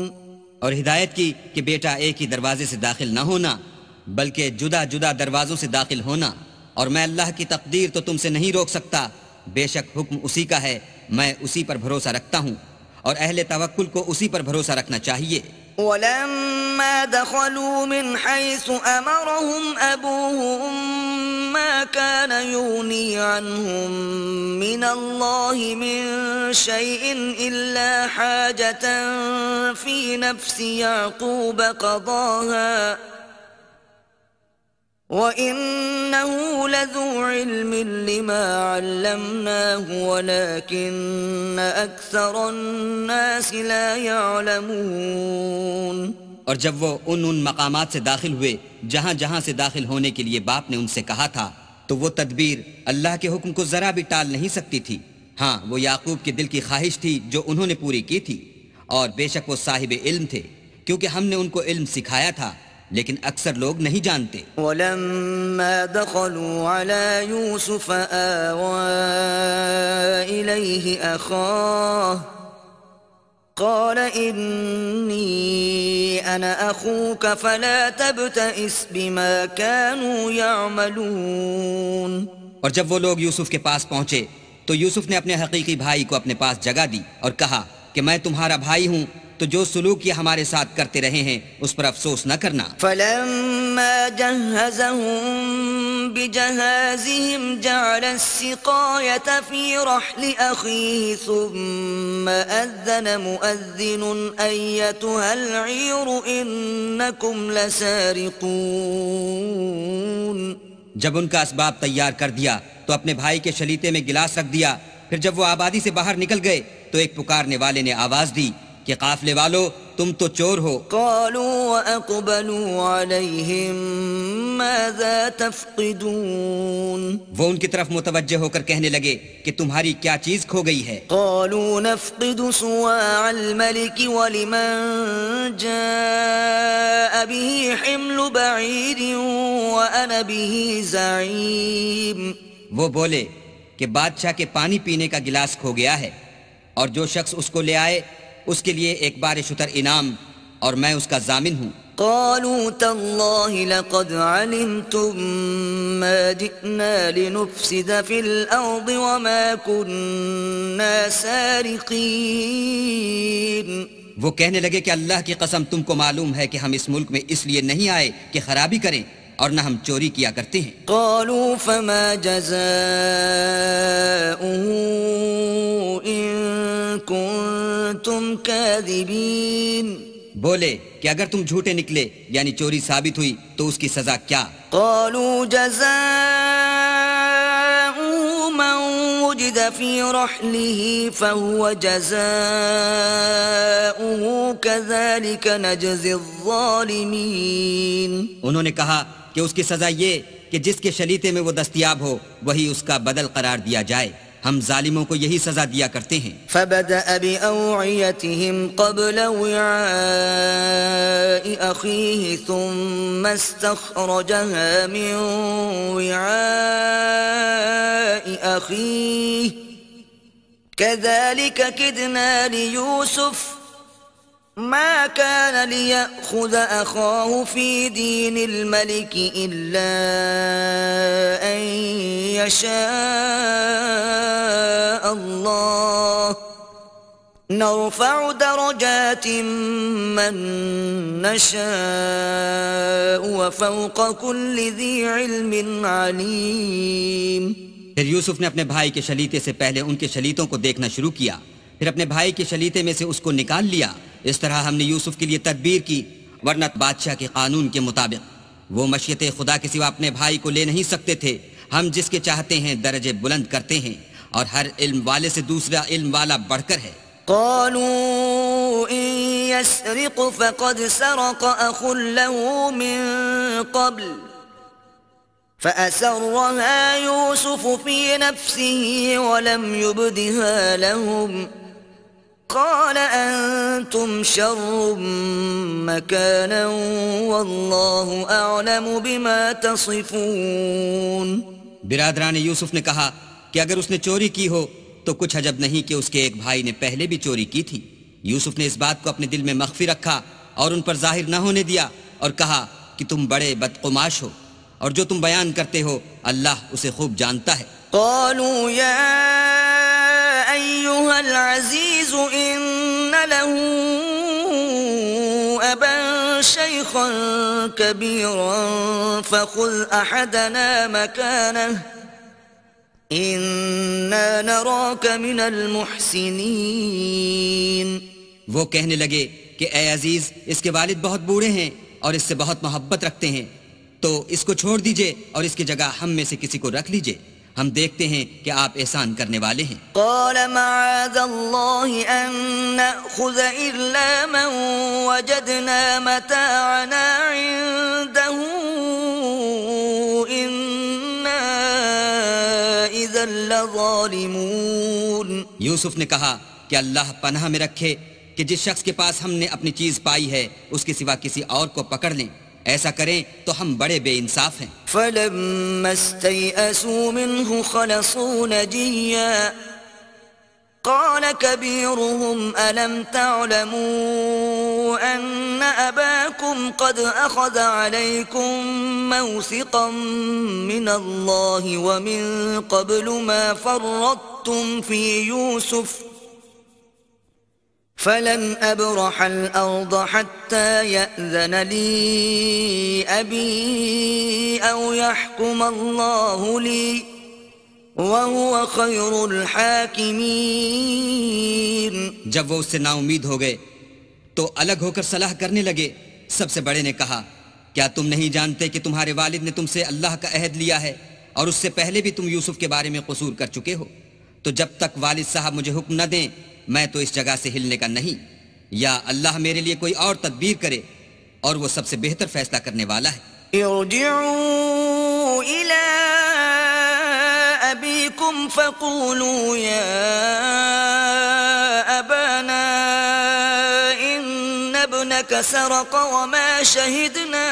اور ہدایت کی کہ بیٹا ایک ہی دروازے سے داخل نہ ہونا بلکہ جدا جدا دروازوں سے داخل ہونا، اور میں اللہ کی تقدیر تو تم سے نہیں روک سکتا، بے شک حکم اسی کا ہے، میں اسی پر بھروسہ رکھتا ہوں اور اہل توکل کو اسی پر بھروسہ رکھنا چاہیے۔ ولما دخلوا من حيث أمرهم أبوهم ما كان يغني عنهم من الله من شيء إلا حاجة في نفس يعقوب قضاها وَإِنَّهُ لَذُو عِلْمٍ لِمَا عَلَّمْنَاهُ وَلَكِنَّ أَكْثَرَ النَّاسِ لَا يَعْلَمُونَ۔ اور جب وہ ان مقامات سے داخل ہوئے جہاں جہاں سے داخل ہونے کے لیے باپ نے ان سے کہا تھا تو وہ تدبیر اللہ کے حکم کو ذرا بھی ٹال نہیں سکتی تھی۔ ہاں وہ یعقوب کے دل کی خواہش تھی جو انہوں نے پوری کی تھی، اور بے شک وہ صاحب علم تھے کیونکہ ہم نے ان کو علم سکھایا تھا، لیکن اکثر لوگ نہیں جانتے۔ وَلَمَّا دَخَلُوا عَلَى يُوسُفَ آوَى إِلَيْهِ أَخَاهُ قَالَ إِنِّي أَنَا أَخُوكَ فَلَا تَبْتَئِسْ بِمَا كَانُوا يَعْمَلُونَ۔ اور جب وہ لوگ یوسف کے پاس پہنچے تو یوسف نے اپنے حقیقی بھائی کو اپنے پاس جگہ دی اور کہا کہ میں تمہارا بھائی ہوں، تو جو سلوک یہ ہمارے ساتھ کرتے رہے ہیں اس پر افسوس نہ کرنا۔ فلما جهزهم بجهازهم جعل السقاية في رحل أخيه ثم أذن مؤذن أيتها العير إنكم لسارقون۔ جب ان کا اسباب تیار کر دیا تو اپنے بھائی کے شلیتے میں گلاس رکھ دیا، پھر جب وہ آبادی سے باہر نکل گئے تو ایک پکارنے والے نے آواز دی کہ قافلے والو تم تو چور ہو۔ قالوا وأقبلوا عليهم ماذا تفقدون۔ وہ ان کی طرف متوجہ ہو کر کہنے لگے کہ تمہاری کیا چیز کھو گئی ہے؟ قالوا نفقد صواع الملك ولمن جاء به حمل بعير وأنا به زعيم۔ وہ بولے کہ بادشاہ کے پانی پینے کا گلاس کھو گیا ہے، اور جو شخص اس کو لے آئے اس کے لیے ایک بار شتر انعام، اور میں اس کا ضامن ہوں۔ قالوا تالله لقد علمتم ما جئنا لنفسد في الأرض وما كنا سارقين۔ وہ کہنے لگے کہ اللہ کی قسم تم کو معلوم ہے کہ ہم اس ملک میں اس لیے نہیں آئے کہ خرابی کریں، اور نہ ہم چوری کیا کرتے ہیں۔ قالوا فما جزاؤه إن كنتم كاذبين۔ بولے کہ اگر تم جھوٹے نکلے یعنی چوری ثابت ہوئی تو اس کی سزا کیا؟ قالوا جزاؤه من وجد في رحله فهو جزاؤه كذلك نجزي الظالمين۔ انہوں نے کہا کہ اس کی سزا یہ کہ جس کے شلیتے میں وہ دستیاب ہو وہی اس کا بدل قرار دیا جائے، ہم ظالموں کو یہی سزا دیا کرتے ہیں۔ فبدأ بأوعيتهم قبل وعاء أخيه ثم استخرجها من وعاء أخيه كذلك كدنا ليوسف ما كان ليأخذ أخاه في دين الملك إلا أن يشاء الله نرفع درجات من نشاء وفوق كل ذي علم عليم۔ پھر یوسف نے اپنے بھائی کے شلیتے سے پہلے ان کے شلیتوں کو دیکھنا شروع کیا، پھر اپنے بھائی کے شلیتے میں سے اس کو نکال لیا۔ اس طرح ہم نے یوسف کے لیے تدبیر کی، ورنہ بادشاہ کے قانون کے مطابق وہ مشیت خدا کے سوا اپنے بھائی کو لے نہیں سکتے تھے۔ ہم جس کے چاہتے ہیں درجے بلند کرتے ہیں، اور ہر علم والے سے دوسرا علم والا بڑھ کر ہے۔ قالوا إن يسرق فقد سرق أخ له من قبل فأسرها يوسف في نفسه ولم يبدها لهم قال أنتم شر مكانا والله أعلم بما تصفون۔ برادران یوسف نے کہا کہ اگر اس نے چوری کی ہو تو کچھ عجب نہیں کہ اس کے ایک بھائی نے پہلے بھی چوری کی تھی۔ یوسف نے اس بات کو اپنے دل میں مخفی رکھا اور ان پر ظاہر نہ ہونے دیا، اور کہا کہ تم بڑے بدقماش ہو، اور جو تم بیان کرتے ہو اللہ اسے خوب جانتا ہے۔ قالوا يا أيها العزيز إن له أبا شيخا كبيرا فخذ أحدنا مكانه إنا نراك من المحسنين۔ وہ کہنے لگے کہ اے عزیز، اس کے والد بہت بوڑھے ہیں اور اس سے بہت محبت رکھتے ہیں، تو اس کو چھوڑ دیجئے اور اس کی جگہ ہم میں سے کسی کو رکھ لیجئے، ہم دیکھتے ہیں کہ آپ احسان کرنے والے ہیں۔ قال معاذ الله أن نأخذ إلا من وجدنا متاعنا عنده إنا إذا لظالمون۔ یوسف نے کہا کہ اللہ پناہ میں رکھے کہ جس شخص کے پاس ہم نے اپنی چیز پائی ہے اس کے سوا کسی اور کو پکڑ لیں، ایسا کریں تو ہم بڑے بے انصاف ہیں۔ فلما استيئسوا منه خلصوا نجيا قال كبيرهم ألم تعلموا أن أباكم قد أخذ عليكم موثقا من الله ومن قبل ما فرطتم في يوسف فلن أبرح الأرض حتى يأذن لي أبي أو يحكم الله لي وهو خير الحاكمين. جب وہ اس سے نا امید ہو گئے تو الگ ہو کر صلاح کرنے لگے. سب سے بڑے نے کہا کیا تم نہیں جانتے کہ تمہارے والد نے تم سے اللہ کا عہد لیا ہے اور اس سے پہلے بھی تم یوسف کے بارے میں قصور کر چکے ہو؟ تو جب تک والد صاحب مجھے حکم نہ دیں میں تو اس جگہ سے ہلنے کا نہیں، یا اللہ میرے لیے کوئی اور تدبیر کرے اور وہ سب سے بہتر فیصلہ کرنے والا ہے. ارجعوا إلى أبيكم فقولوا يا أبانا إن ابنك سرق وما شهدنا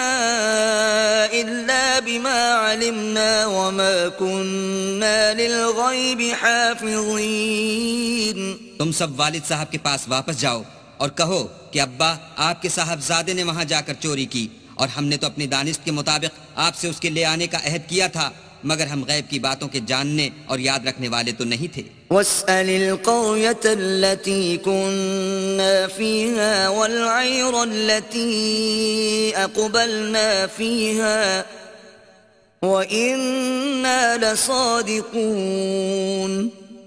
إلا بما علمنا وما كنا للغيب حافظين. تم سب والد صاحب کے پاس واپس جاؤ اور کہو کہ ابا آپ کے صاحبزادے نے وہاں جا کر چوری کی اور ہم نے تو اپنی دانست کے مطابق آپ سے اس کے لے آنے کا عہد کیا تھا، مگر ہم غیب کی باتوں کے جاننے اور یاد رکھنے والے تو نہیں تھے. واسأل القرية التي كنا فيها والعير التي أقبلنا فيها وإنا لصادقون.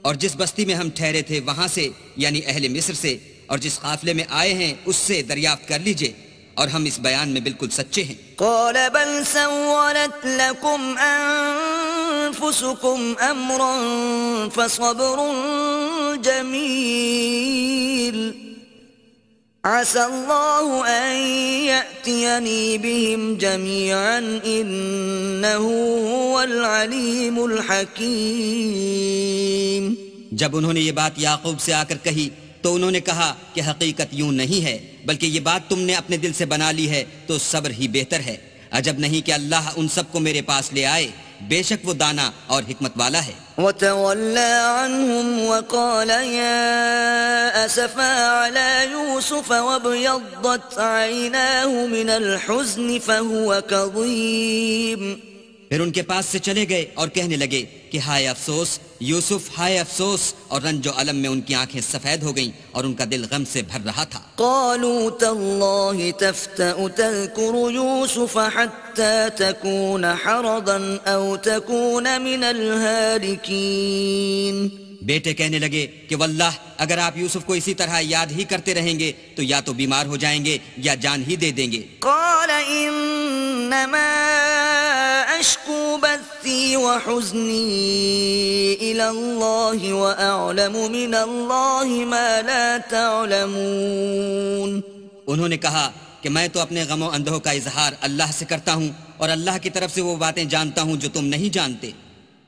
اور جس بستی میں ہم ٹھہرے تھے وہاں سے یعنی اہل مصر سے اور جس قافلے میں آئے ہیں اس سے دریافت کر لیجئے اور ہم اس بیان میں بالکل سچے ہیں. قال بل سولت لكم أنفسكم أمرا فصبر جميل عسى الله أن يأتيني بهم جميعا إنه هو العليم الحكيم. جب انہوں نے یہ بات یعقوب سے آ کر کہی تو انہوں نے کہا کہ حقیقت یوں نہیں ہے بلکہ یہ بات تم نے اپنے دل سے بنا لی ہے تو صبر ہی بہتر ہے. عجب نہیں کہ اللہ ان سب کو میرے پاس لے آئے، بے شک وہ دانا اور حکمت والا ہے. وتولى عنهم وقال يا أسفا على يوسف وابيضت عيناه من الحزن فهو كظيم. پھر ان کے پاس سے چلے گئے اور کہنے لگے کہ ہائے افسوس یوسف، ہائے افسوس، اور رنج و الم میں ان کی آنکھیں سفید ہو گئیں اور ان کا دل غم سے بھر رہا تھا. قالوا تالله تفتأ تذكر يوسف حتى تكون حرضا أو تكون من الهالكين. بیٹے کہنے لگے کہ واللہ اگر آپ یوسف کو اسی طرح یاد ہی کرتے رہیں گے تو یا تو بیمار ہو جائیں گے یا جان ہی دے دیں گے. قال انما اشکو بثی وحزنی الى اللہ واعلم من اللہ ما لا تعلمون. انہوں نے کہا کہ میں تو اپنے غم و اندوہ کا اظہار اللہ سے کرتا ہوں اور اللہ کی طرف سے وہ باتیں جانتا ہوں جو تم نہیں جانتے.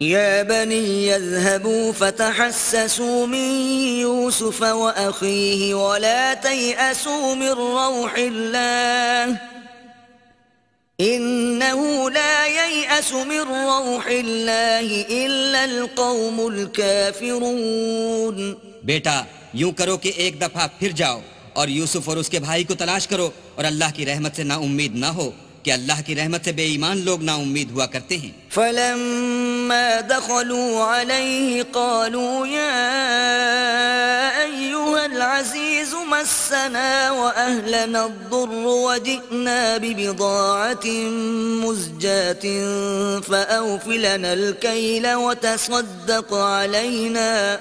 يا بني اذهبوا فتحسسوا من يوسف وأخيه ولا تيأسوا من روح الله إنه لا ييأس من روح الله إلا القوم الكافرون. بیٹا یوں کرو کہ ایک دفعہ پھر جاؤ اور یوسف اور اس کے بھائی کو تلاش کرو اور اللہ کی رحمت سے نا امید نہ ہو کہ اللہ کی رحمت سے بے ایمان لوگ نا امید ہوا کرتے ہیں. فلما دخلوا عليه قالوا يا أيها العزيز مسنا وأهلنا الضر وجئنا ببضاعة مزجاة فأوف لنا الكيل وتصدق علينا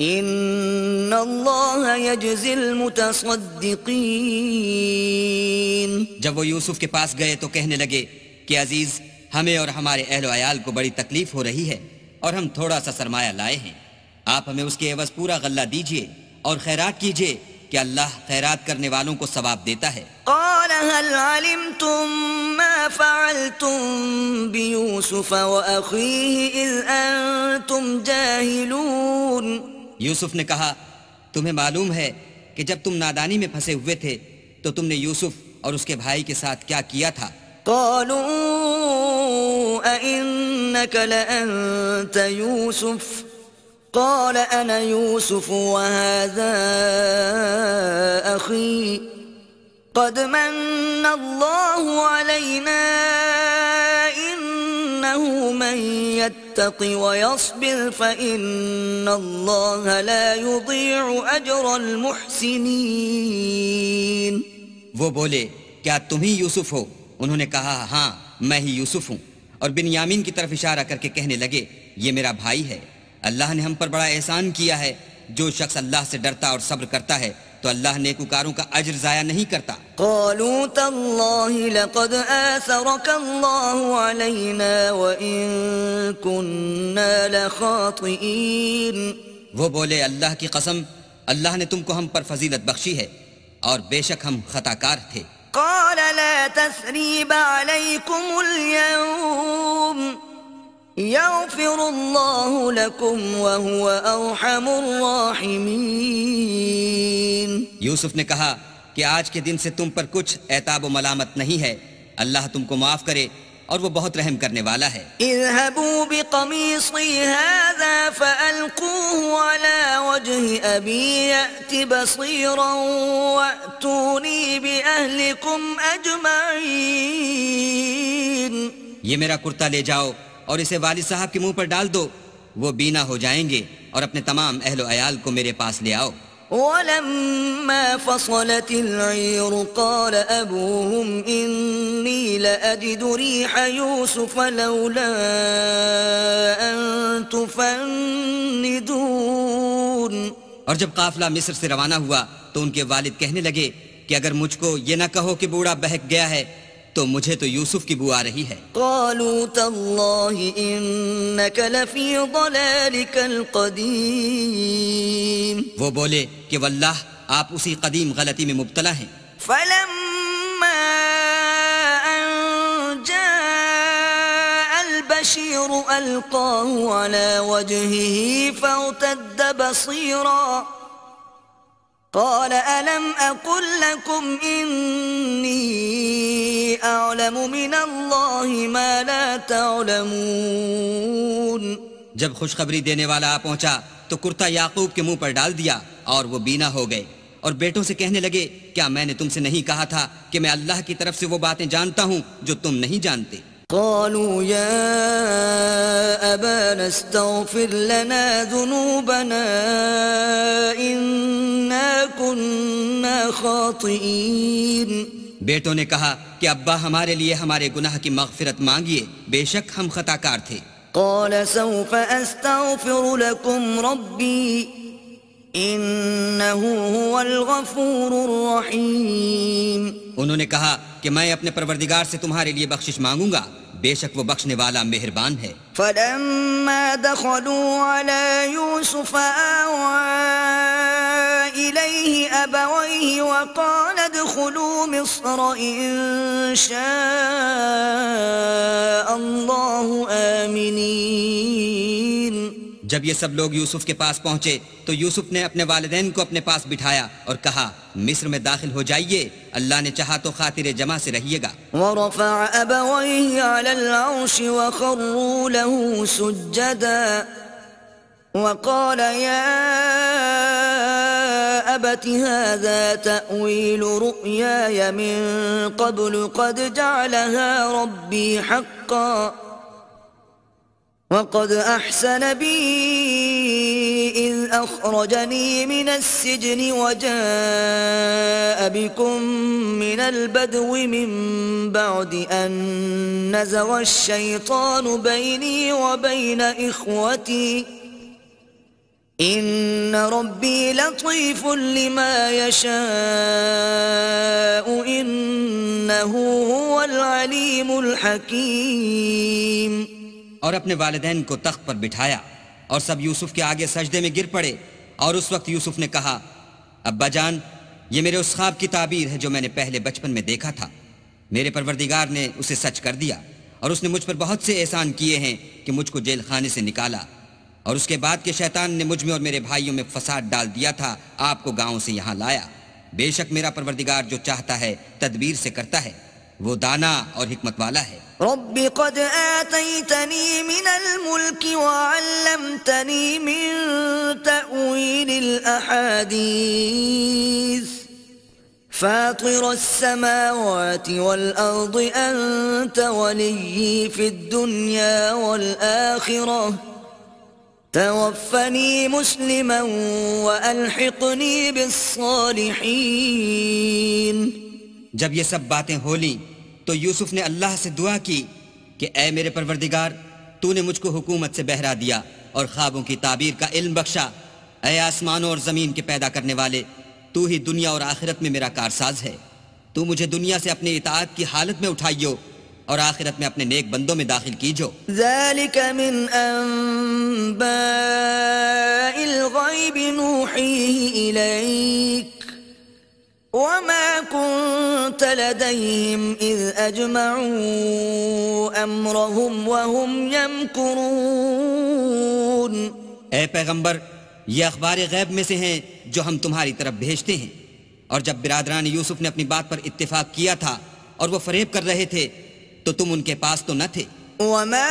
ان اللہ یجزی المتصدقین. جب وہ یوسف کے پاس گئے تو کہنے لگے کہ عزیز ہمیں اور ہمارے اہل و عیال کو بڑی تکلیف ہو رہی ہے اور ہم تھوڑا سا سرمایہ لائے ہیں، آپ ہمیں اس کے عوض پورا غلہ دیجئے اور خیرات کیجئے کہ اللہ خیرات کرنے والوں کو ثواب دیتا ہے. قال هل علمتم ما فعلتم بيوسف وأخيه إذ أنتم جاهلون. یوسف نے کہا تمہیں معلوم ہے کہ جب تم نادانی میں پھنسے ہوئے تھے تو تم نے یوسف اور اس کے بھائی کے ساتھ کیا کیا تھا. قالوا أئنك لأنت يوسف قال أنا يوسف وهذا أخي قد من الله علينا إنه إنه من يتق ويصبر فإن الله لا يضيع أجر المحسنين. وہ بولے کیا تم ہی یوسف ہو؟ انہوں نے کہا ہاں میں ہی یوسف ہوں، اور بنیامین کی طرف اشارہ کر کے کہنے لگے یہ میرا بھائی ہے، اللہ نے ہم پر بڑا احسان کیا ہے، جو شخص اللہ سے ڈرتا اور صبر کرتا ہے تو اللہ نیکوکاروں کا اجر ضائع نہیں کرتا۔ قالوا تالله لقد آثرك الله علينا وإن كنا لخاطئين۔ وہ بولے اللہ کی قسم اللہ نے تم کو ہم پر فضیلت بخشی ہے اور بے شک ہم خطا کار تھے۔ قال لا تثريب عليكم اليوم يغفر الله لكم وهو أرحم الراحمين۔ یوسف نے کہا کہ آج کے دن سے تم پر کچھ عتاب و ملامت نہیں ہے، اللہ تم کو معاف کرے اور وہ بہت رحم کرنے والا ہے۔ اذهبوا بقميصي هذا فألقوه على وجه أبي يأت بصيرا وأتوني بأهلكم أجمعين۔ یہ میرا کرتا لے جاؤ اور اسے والد صاحب کے منہ پر ڈال دو، وہ بینا ہو جائیں گے، اور اپنے تمام اہل و عیال کو میرے پاس لے آؤ۔ ولما فصلت العير قال أبوهم إني لأجد ريح يوسف لولا أن تفندون۔ اور جب قافلہ مصر سے روانہ ہوا تو ان کے والد کہنے لگے کہ اگر مجھ کو یہ نہ کہو کہ بوڑھا بہک گیا ہے تو مجھے تو یوسف کی بو آ رہی ہے۔ قالوا تالله إنك لفي ضلالك القديم۔ وہ بولے کہ واللہ آپ اسی قدیم غلطی میں مبتلا ہیں۔ فلما أن جاء البشير ألقاه على وجهه فارتد بصيرا قال ألم أقل لكم إني أعلم من الله ما لا تعلمون۔ جب خوشخبری دینے والا آ پہنچا تو کرتا یعقوب کے منہ پر ڈال دیا اور وہ بینا ہو گئے، اور بیٹوں سے کہنے لگے کیا میں نے تم سے نہیں کہا تھا کہ میں اللہ کی طرف سے وہ باتیں جانتا ہوں جو تم نہیں جانتے؟ قالوا يا أبانا استغفر لنا ذنوبنا إنا كنا خاطئين۔ بیٹوں نے کہا کہ ابا ہمارے لیے ہمارے گناہ کی مغفرت مانگیے، بے شک ہم خطا کار تھے۔ قال سوف أستغفر لكم ربي إنه هو الغفور الرحيم۔ انہوں نے کہا کہ میں اپنے پروردگار سے تمہارے لیے بخشش مانگوں گا، بے شک وہ بخشنے والا مہربان ہے۔ فلما دخلوا على يوسف آوى إليه أبويه وقال ادخلوا مصر إن شاء الله آمنين۔ جب یہ سب لوگ یوسف کے پاس پہنچے تو یوسف نے اپنے والدین کو اپنے پاس بٹھایا اور کہا مصر میں داخل ہو جائیے، اللہ نے چاہا تو خاطر جمع سے رہیے گا۔ ورفع أبويه على العرش وخروا له سجدا وقال يا أبت هذا تأويل رؤياي من قبل قد جعلها ربي حقا وقد أحسن بي إذ أخرجني من السجن وجاء بكم من البدو من بعد أن نزغ الشيطان بيني وبين إخوتي إن ربي لطيف لما يشاء إنه هو العليم الحكيم۔ اور اپنے والدین کو تخت پر بٹھایا اور سب یوسف کے آگے سجدے میں گر پڑے، اور اس وقت یوسف نے کہا ابا جان یہ میرے اس خواب کی تعبیر ہے جو میں نے پہلے بچپن میں دیکھا تھا، میرے پروردگار نے اسے سچ کر دیا، اور اس نے مجھ پر بہت سے احسان کیے ہیں کہ مجھ کو جیل خانے سے نکالا، اور اس کے بعد کہ شیطان نے مجھ میں اور میرے بھائیوں میں فساد ڈال دیا تھا آپ کو گاؤں سے یہاں لایا، بے شک میرا پروردگار جو چاہتا ہے تدبیر سے کرتا ہے، وہ دانا اور حکمت والا ہے۔ رب قد آتيتني من الملك وعلمتني من تأويل الأحاديث فاطر السماوات والأرض أنت ولي في الدنيا والآخرة توفني مسلما وألحقني بالصالحين. جب یہ سب باتیں ہو لیں تو یوسف نے اللہ سے دعا کی کہ اے میرے پروردگار، تو نے مجھ کو حکومت سے بہرا دیا اور خوابوں کی تعبیر کا علم بخشا. اے آسمانوں اور زمین کے پیدا کرنے والے، تو ہی دنیا اور آخرت میں میرا کارساز ہے. تو مجھے دنیا سے اپنی اطاعت کی حالت میں اٹھائیو اور آخرت میں اپنے نیک بندوں میں داخل کیجو. ذلك من أنباء الغيب نوحيه إليك وما كنت لديهم إذ أجمعوا أمرهم وهم يمكرون. اے پیغمبر، یہ اخبار غیب میں سے ہیں جو ہم تمہاری طرف بھیجتے ہیں. اور جب برادران یوسف نے اپنی بات پر اتفاق کیا تھا اور وہ فریب کر رہے تھے تو تم ان کے پاس تو نہ تھے. وما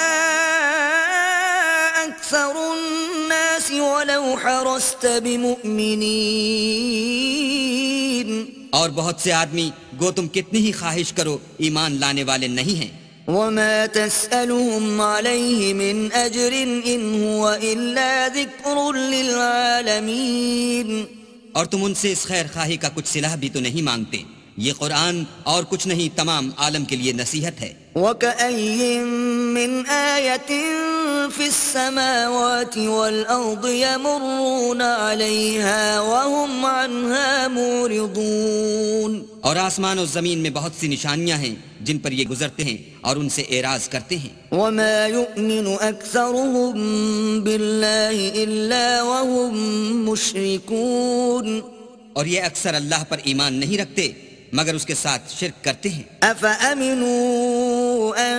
أكثر الناس ولو حرصت بمؤمنين. اور بہت سے آدمی گو تم کتنی ہی خواہش کرو ایمان لانے والے نہیں ہیں. وما تسألهم عليه من أجر إن هو إلا ذكر للعالمين. اور تم ان سے اس خیر خواہی کا کچھ صلہ بھی تو نہیں مانگتے. یہ قرآن اور کچھ نہیں تمام عالم کے لیے نصیحت ہے. وكأي من آية في السماوات والأرض يمرون عليها وهم عنها معرضون. اور آسمان و زمین میں بہت سی نشانیاں ہیں جن پر یہ گزرتے ہیں اور ان سے اعراض کرتے ہیں. وما يؤمن أكثرهم بالله إلا وهم مشركون. اور یہ اکثر اللہ پر ایمان نہیں رکھتے مگر اس کے ساتھ شرک کرتے ہیں. أفأمنوا أن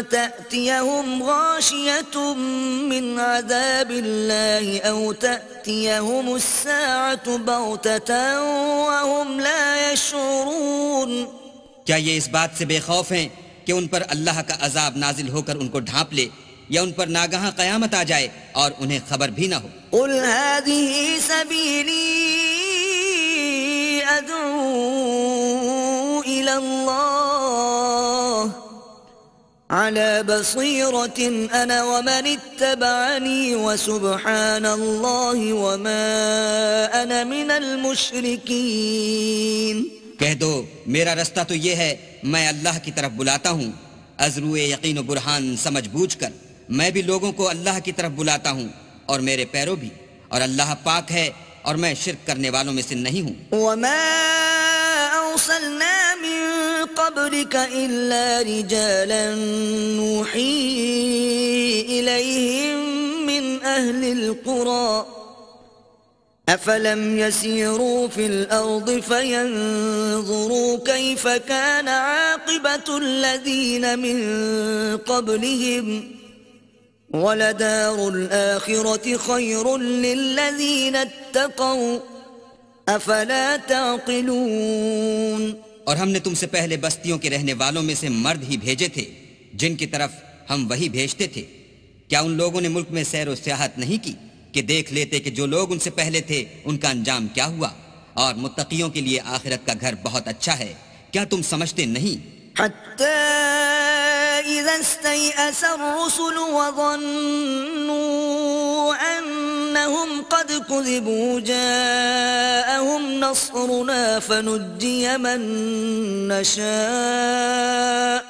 تأتيهم غاشية من عذاب الله أو تأتيهم الساعة بغتة وهم لا يشعرون. کیا یہ اس بات سے بے خوف ہیں کہ ان پر اللہ کا عذاب نازل ہو کر ان کو ڈھانپ لے یا ان پر ناگہاں قیامت آ جائے اور انہیں خبر بھی نہ ہو؟ قل هذه سبيلي أدعو إلى الله على بصيرة أنا ومن اتبعني وسبحان الله وما أنا من المشركين. کہہ دو میرا رستہ تو یہ ہے، میں اللہ کی طرف بلاتا ہوں ازروئے یقین و برہان سمجھ بوجھ کر. میں بھی لوگوں کو اللہ کی طرف بلاتا ہوں اور میرے پیرو بھی، اور اللہ پاک ہے اور میں شرک کرنے والوں میں سے نہیں ہوں. وما أرسلنا من قبلك إلا رجالا نوحي إليهم من أهل القرى أفلم يسيروا في الأرض فينظروا كيف كان عاقبة الذين من قبلهم ولدار الآخرة خير للذين اتقوا أفلا تعقلون. اور ہم نے تم سے پہلے بستیوں کے رہنے والوں میں سے مرد ہی بھیجے تھے جن کی طرف ہم وہی بھیجتے تھے. کیا ان لوگوں نے ملک میں سیر و سیاحت نہیں کی کہ دیکھ لیتے کہ جو لوگ ان سے پہلے تھے ان کا انجام کیا ہوا؟ اور متقیوں کے لیے آخرت کا گھر بہت اچھا ہے. کیا تم سمجھتے نہیں؟ حتى إذا استيأس الرسل وظنوا أنهم قد كذبوا جاءهم نصرنا فنجي من نشاء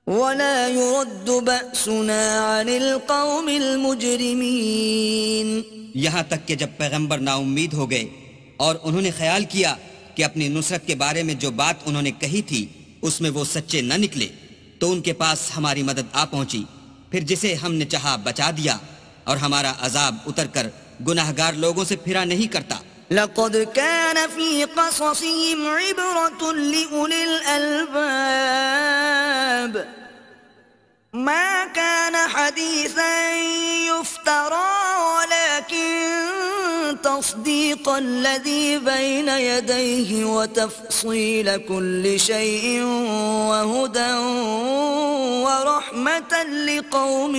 ولا يرد بأسنا عن القوم المجرمين. یہاں تک کہ جب پیغمبر نا امید ہو گئے اور انہوں نے خیال کیا کہ اپنی نصرت کے بارے میں جو بات انہوں نے کہی تھی اس میں وہ سچے نہ نکلے تو ان کے پاس ہماری مدد آ پہنچی، پھر جسے ہم نے چاہا بچا دیا، اور ہمارا عذاب اتر کر گناہگار لوگوں سے پھرا نہیں کرتا. لقد كان في قصصهم عبرة لأولي الألباب ما كان حديثا يفترى ولكن تصديق الذي بين يديه وتفصيل كل شيء وهدى ورحمة لقوم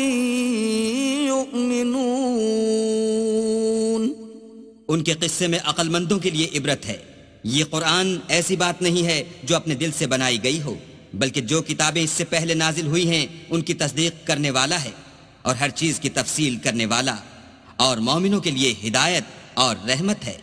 يؤمنون. ان کے قصے میں عقل مندوں کے لیے عبرت ہے. یہ قرآن ایسی بات نہیں ہے جو اپنے دل سے بنائی گئی ہو، بلکہ جو کتابیں اس سے پہلے نازل ہوئی ہیں ان کی تصدیق کرنے والا ہے، اور ہر چیز کی تفصیل کرنے والا، اور مومنوں کے لیے ہدایت اور رحمت ہے۔